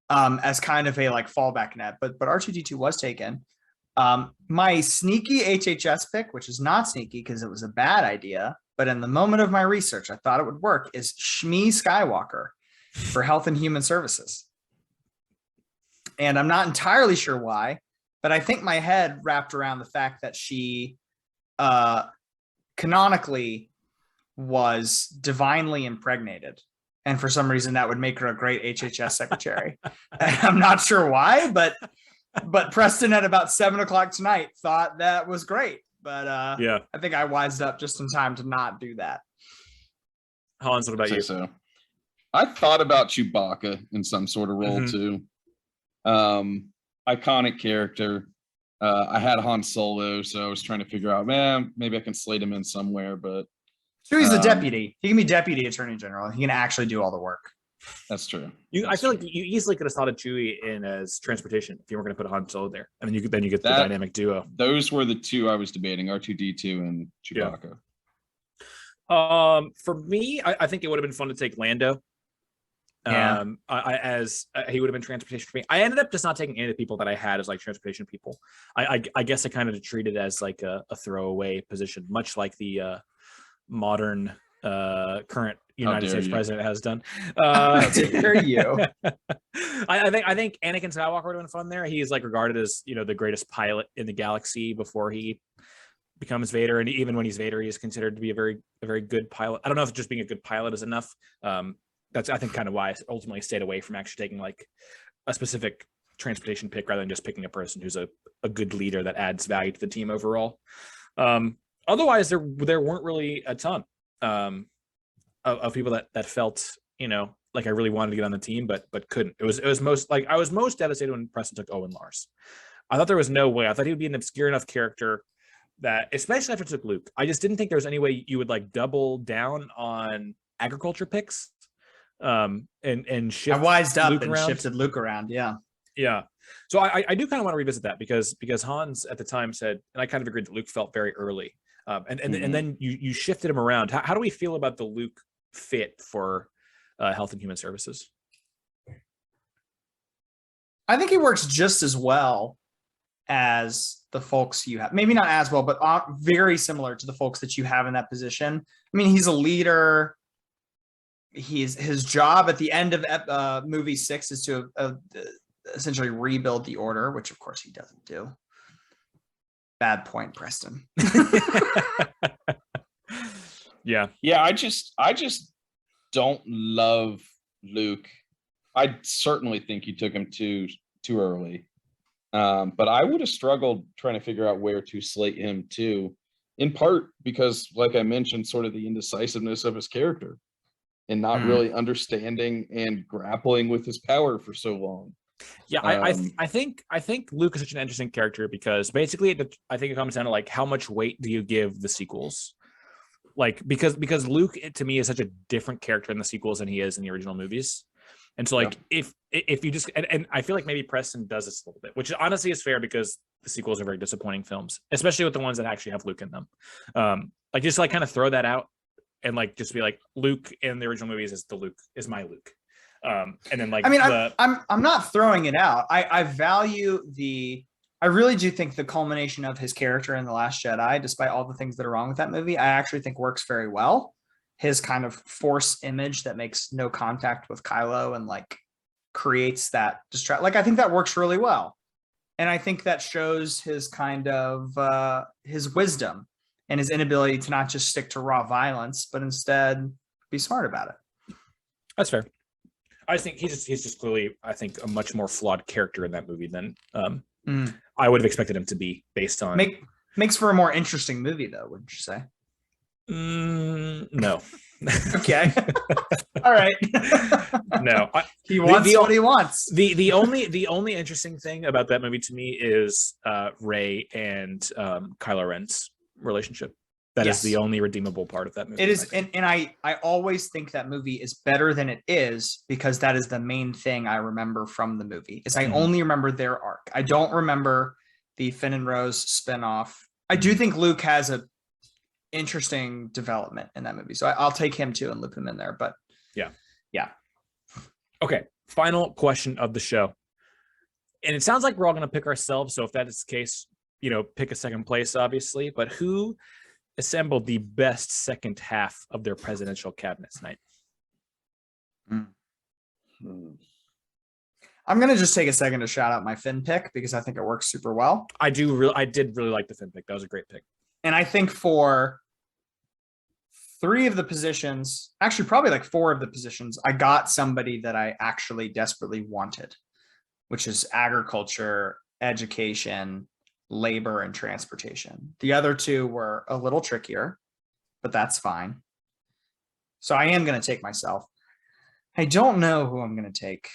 as kind of a fallback net, but R2D2 was taken. My sneaky HHS pick, which is not sneaky because it was a bad idea, but in the moment of my research, I thought it would work, is Shmi Skywalker for Health and Human Services. And I'm not entirely sure why, but I think my head wrapped around the fact that she canonically was divinely impregnated. And for some reason that would make her a great HHS secretary. I'm not sure why, but Preston at about 7:00 tonight thought that was great. But I think I wised up just in time to not do that. Hans, what about you? So I thought about Chewbacca in some sort of role too. Iconic character. I had Han Solo, so I was trying to figure out, maybe I can slate him in somewhere, but Chewie's a deputy. He can be deputy attorney general. He can actually do all the work. That's true. I feel like you easily could have slotted Chewie in as transportation if you weren't going to put Han Solo there, and then you get the dynamic duo. Those were the two I was debating: R2D2 and Chewbacca. For me, I think it would have been fun to take Lando. Yeah. He would have been transportation for me. I ended up just not taking any of the people that I had as transportation people. I guess I kind of treated it as a throwaway position, much like the modern current United States president has done. Dare you? I think Anakin Skywalker would have been fun there. He's regarded as the greatest pilot in the galaxy before he becomes Vader, and even when he's Vader, he is considered to be a very good pilot. I don't know if just being a good pilot is enough. That's I think kind of why I ultimately stayed away from actually taking a specific transportation pick rather than just picking a person who's a good leader that adds value to the team overall. Otherwise, there weren't really a ton of people that felt I really wanted to get on the team but couldn't. It was most I was most devastated when Preston took Owen Lars. I thought there was no way. I thought he would be an obscure enough character that, especially after it took Luke, I just didn't think there was any way you would double down on agriculture picks. And shift. I wised up Luke and around. shifted Luke around. Yeah. So I do kind of want to revisit that because Hans at the time said, and I kind of agreed that Luke felt very early. And then you shifted him around. How do we feel about the Luke fit for Health and Human Services? I think he works just as well as the folks you have. Maybe not as well, but very similar to the folks that you have in that position. I mean, he's a leader. His job at the end of movie 6 is to essentially rebuild the order, which of course he doesn't do. Bad point, Preston. Yeah. I just don't love Luke. I certainly think you took him too early. But I would have struggled trying to figure out where to slate him to, in part because, like I mentioned, sort of the indecisiveness of his character and not really understanding and grappling with his power for so long. Yeah, I think Luke is such an interesting character because basically I think it comes down to how much weight do you give the sequels? Because Luke to me is such a different character in the sequels than he is in the original movies. And so if you just and I feel like maybe Preston does this a little bit, which honestly is fair because the sequels are very disappointing films, especially with the ones that actually have Luke in them. Just kind of throw that out and just be Luke in the original movies is my Luke. And then I'm not throwing it out. I value I really do think the culmination of his character in The Last Jedi, despite all the things that are wrong with that movie, I actually think works very well. his kind of force image that makes no contact with Kylo and like creates that distract. Like I think that works really well. And I think that shows his kind of his wisdom and his inability to not just stick to raw violence, but instead be smart about it. That's fair. I think he's just clearly, I think, a much more flawed character in that movie than I would have expected him to be based on. Makes for a more interesting movie, though, wouldn't you say? No. Okay. All right. No. He wants what he wants. The only interesting thing about that movie to me is Rey and Kylo Ren's relationship. That is the only redeemable part of that movie. It is, and I always think that movie is better than it is because that is the main thing I remember from the movie. Is I only remember their arc. I don't remember the Finn and Rose spinoff. I do think Luke has a interesting development in that movie, so I'll take him too and loop him in there. But yeah. Okay, final question of the show, and it sounds like we're all going to pick ourselves. So if that is the case, pick a second place, obviously. But who assembled the best second half of their presidential cabinet tonight? I'm going to just take a second to shout out my Finn pick because I think it works super well. I did really like the Finn pick. That was a great pick. And I think for 3 of the positions, actually probably like 4 of the positions, I got somebody that I actually desperately wanted, which is agriculture, education, labor, and transportation. The other 2 were a little trickier, but that's fine. So I am going to take myself. I don't know who I'm going to take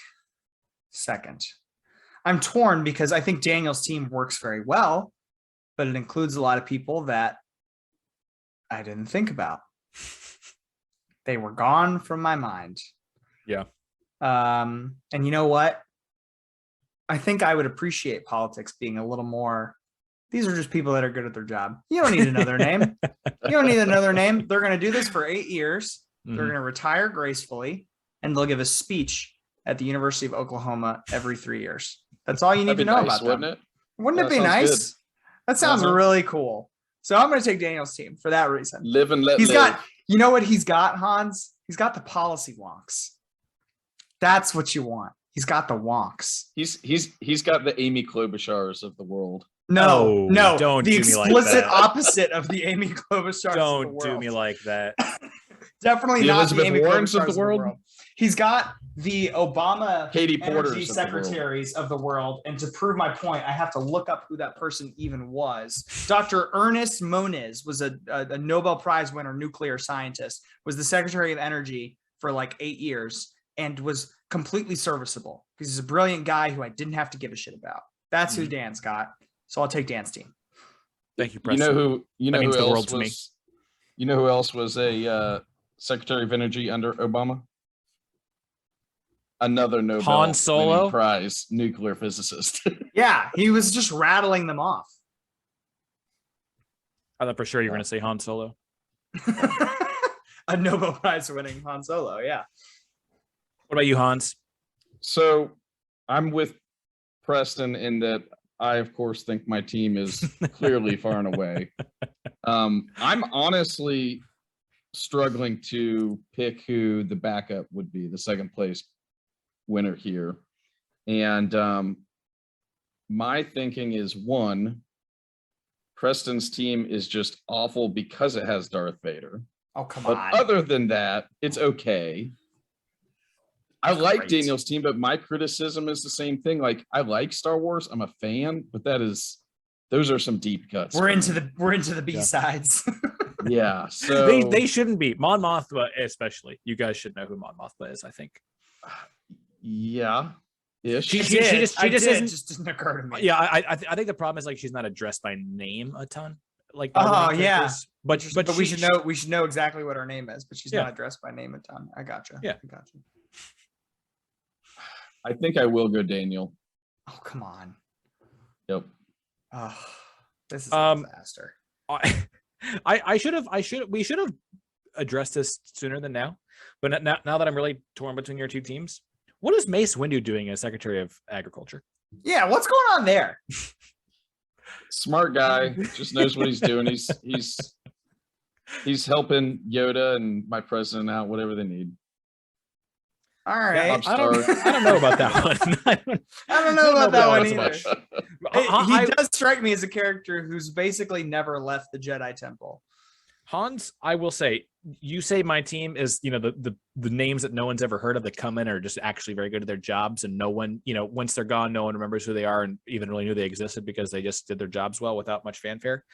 second. I'm torn because I think Daniel's team works very well, but it includes a lot of people that I didn't think about. They were gone from my mind. Yeah. And you know what? I think I would appreciate politics being a little more. These are just people that are good at their job. You don't need another name. You don't need another name. They're going to do this for 8 years. They're going to retire gracefully, and they'll give a speech at the University of Oklahoma every 3 years. That's all you need to know about them. Wouldn't it? Wouldn't it be nice? Good. That sounds really cool. So I'm going to take Daniel's team for that reason. Live and let live. got, you know what he's got, Hans? He's got the policy wonks. That's what you want. He's got the wonks. He's got the Amy Klobuchars of the world. No, don't the do me like explicit that. opposite of the Amy Klobuchars. Don't of the world. do me like that. Definitely the not Elizabeth the Amy Warrens Klobuchars of the world. He's got the Obama Katie Porters energy secretaries of the world. And to prove my point, I have to look up who that person even was. Dr. Ernest Moniz was a Nobel Prize winner, nuclear scientist, was the Secretary of Energy for like 8 years and was completely serviceable because he's a brilliant guy who I didn't have to give a shit about. That's who Dan's got. So I'll take Dan's team. Thank you, Preston. You know who else was a Secretary of Energy under Obama? Another Nobel Han Solo Prize nuclear physicist. Yeah, he was just rattling them off. I thought for sure you were going to say Han Solo. A Nobel Prize winning Han Solo, yeah. What about you, Hans? So I'm with Preston in that I, of course, think my team is clearly far and away. I'm honestly struggling to pick who the backup would be, the second place winner here. And my thinking is, one, Preston's team is just awful because it has Darth Vader. Oh, come but on. Other than that, it's okay. I like Daniel's team, but my criticism is the same thing. Like, I like Star Wars. I'm a fan, but those are some deep cuts. We're into the B-sides. Yeah. So they shouldn't be. Mon Mothma, especially. You guys should know who Mon Mothma is, I think. Yeah. She just didn't occur to me. Yeah, I think the problem is like she's not addressed by name a ton. Like yeah. But we should know exactly what her name is, but she's not addressed by name a ton. I gotcha. Yeah. I gotcha. I think I will go Daniel. Oh, come on. Yep. Oh, this is a disaster. We should have addressed this sooner than now. But now that I'm really torn between your two teams, what is Mace Windu doing as Secretary of Agriculture? Yeah, what's going on there? Smart guy, just knows what he's doing. He's He's helping Yoda and my president out, whatever they need. All right. I don't know about that one. I don't know about that one so either. He does strike me as a character who's basically never left the Jedi Temple. Hans, I will say, you say my team is, the names that no one's ever heard of that come in are just actually very good at their jobs, and no one, once they're gone, no one remembers who they are and even really knew they existed because they just did their jobs well without much fanfare.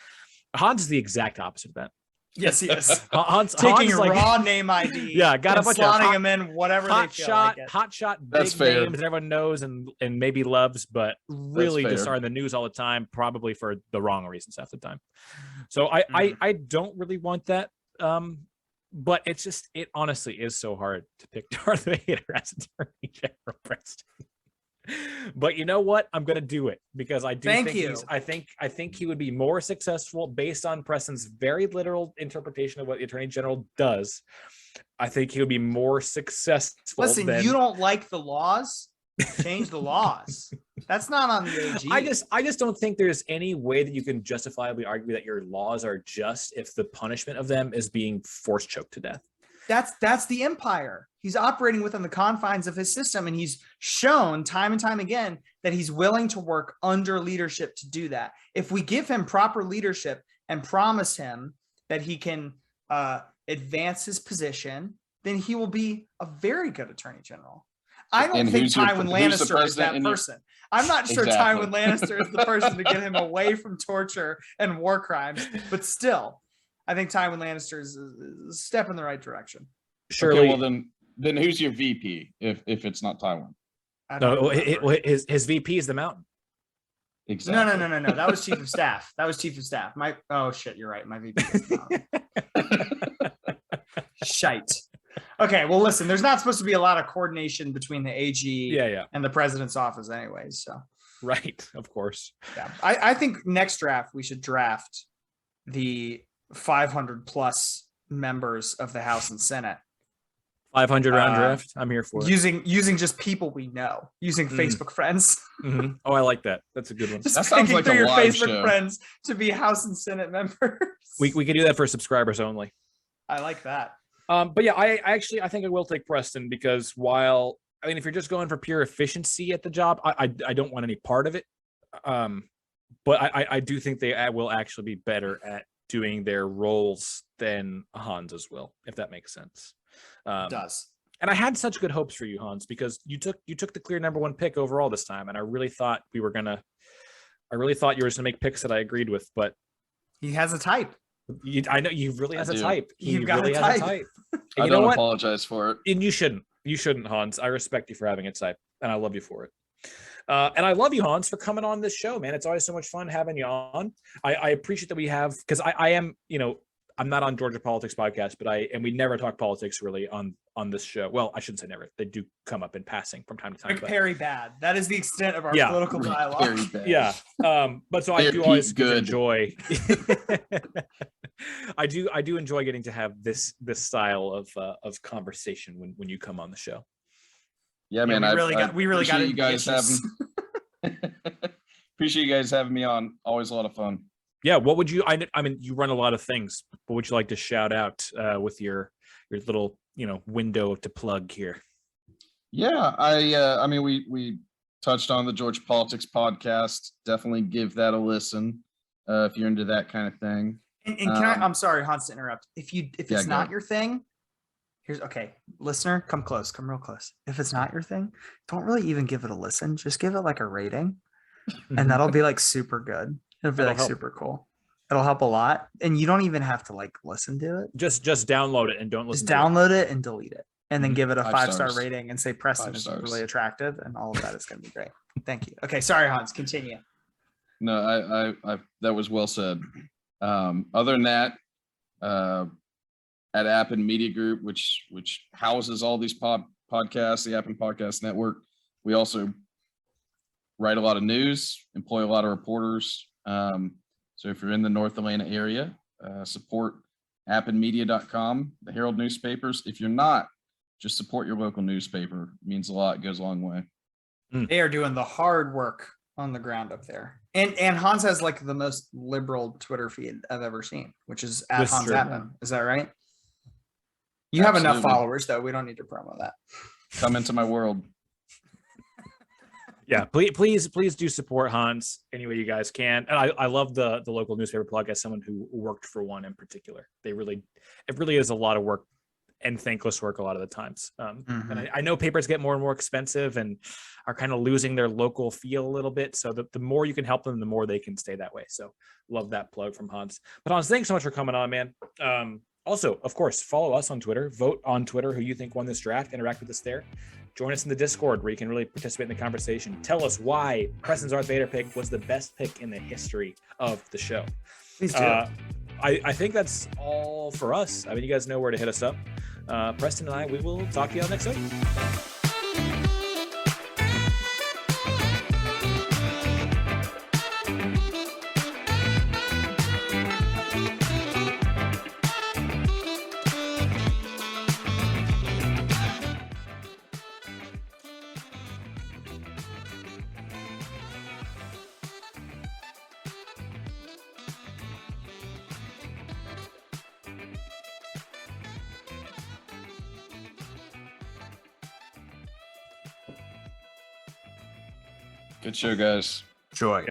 Hans is the exact opposite of that. Yes, he is. Hans taking Hans, raw name ID. Yeah, got a bunch of slotting them in whatever they feel like it. Hot shot, That's big fair. names that everyone knows and maybe loves, but really just are in the news all the time, probably for the wrong reasons half the time. So I don't really want that. But it honestly is so hard to pick Darth Vader as Attorney General Preston. But you know what? I'm gonna do it because I do I think he would be more successful based on Preston's very literal interpretation of what the Attorney General does. I think he would be more successful. Listen, you don't like the laws? Change the laws. That's not on the AG. I just don't think there's any way that you can justifiably argue that your laws are just if the punishment of them is being force choked to death. That's the Empire. He's operating within the confines of his system, and he's shown time and time again that he's willing to work under leadership to do that. If we give him proper leadership and promise him that he can advance his position, then he will be a very good Attorney General. I don't think Tywin Lannister is that person. I'm not sure Tywin Lannister is the person to get him away from torture and war crimes, but still, I think Tywin Lannister is a step in the right direction. Surely. Okay, well then who's your VP if it's not Tywin? No, his VP is the Mountain. Exactly. No. That was Chief of Staff. Oh shit, you're right. My VP is the Mountain. Shite. Okay, well, listen, there's not supposed to be a lot of coordination between the AG and the president's office anyways. So, right, of course. Yeah, I think next draft we should draft the 500 plus members of the House and Senate. 500 round draft. I'm here for it. Using just people we know, using Facebook friends. Mm-hmm. Oh, I like that. That's a good one. That sounds like your live Facebook show. friends to be House and Senate members. We can do that for subscribers only. I like that. But yeah, I think I will take Preston because if you're just going for pure efficiency at the job, I don't want any part of it. But I do think they will actually be better at doing their roles than Hans's will, if that makes sense. It does. And I had such good hopes for you, Hans, because you took the clear number one pick overall this time, and I really thought you were gonna make picks that I agreed with, but he has a type. I know you really has a type. You've got a type. I don't apologize for it. And you shouldn't, Hans. I respect you for having a type, and I love you for it. And I love you, Hans, for coming on this show, man. It's always so much fun having you on. I appreciate that we have, because I am, I'm not on Georgia Politics Podcast, but we never talk politics really on this show. Well, I shouldn't say never. They do come up in passing from time to time. Very bad. That is the extent of our political dialogue. Yeah. But so I do always enjoy. I do enjoy getting to have this style of conversation when you come on the show. Yeah, man. We really got you guys having. Appreciate you guys having me on. Always a lot of fun. Yeah. What would you? I mean, you run a lot of things. What would you like to shout out with your little window to plug here? Yeah, I mean, we touched on the Georgia Politics Podcast. Definitely give that a listen if you're into that kind of thing. And can I'm sorry, Hans, to interrupt. If it's not your thing, listener, come real close. If it's not your thing, don't really even give it a listen. Just give it like a rating, and that'll be like super good. It'll be like super cool. It'll help a lot, and you don't even have to like listen to it. Just download it and don't listen. Just download it and delete it, and then give it a 5-star stars. rating and say Preston is really attractive, and all of that is going to be great. Thank you. Okay, sorry, Hans. Continue. No, I that was well said. Other than that, at Appen Media Group, which houses all these podcasts, the Appen Podcast Network, we also write a lot of news, employ a lot of reporters. So if you're in the North Atlanta area, support appenmedia.com, the Herald newspapers. If you're not, just support your local newspaper. It means a lot. It goes a long way. They are doing the hard work on the ground up there. And Hans has like the most liberal Twitter feed I've ever seen, which is at That's Hans true. Appen. Is that right? You have enough Absolutely. followers though. We don't need to promo that. Come into my world. Yeah, please do support Hans any way you guys can. And I love the local newspaper plug as someone who worked for one in particular. It really is a lot of work and thankless work a lot of the times. And I know papers get more and more expensive and are kind of losing their local feel a little bit. So the more you can help them, the more they can stay that way. So love that plug from Hans. But Hans, thanks so much for coming on, man. Also, of course, follow us on Twitter. Vote on Twitter who you think won this draft. Interact with us there. Join us in the Discord where you can really participate in the conversation. Tell us why Preston's Darth Vader pick was the best pick in the history of the show. Please do. I think that's all for us. I mean, you guys know where to hit us up. Preston and we will talk to you all next week. Good show, guys. Joy.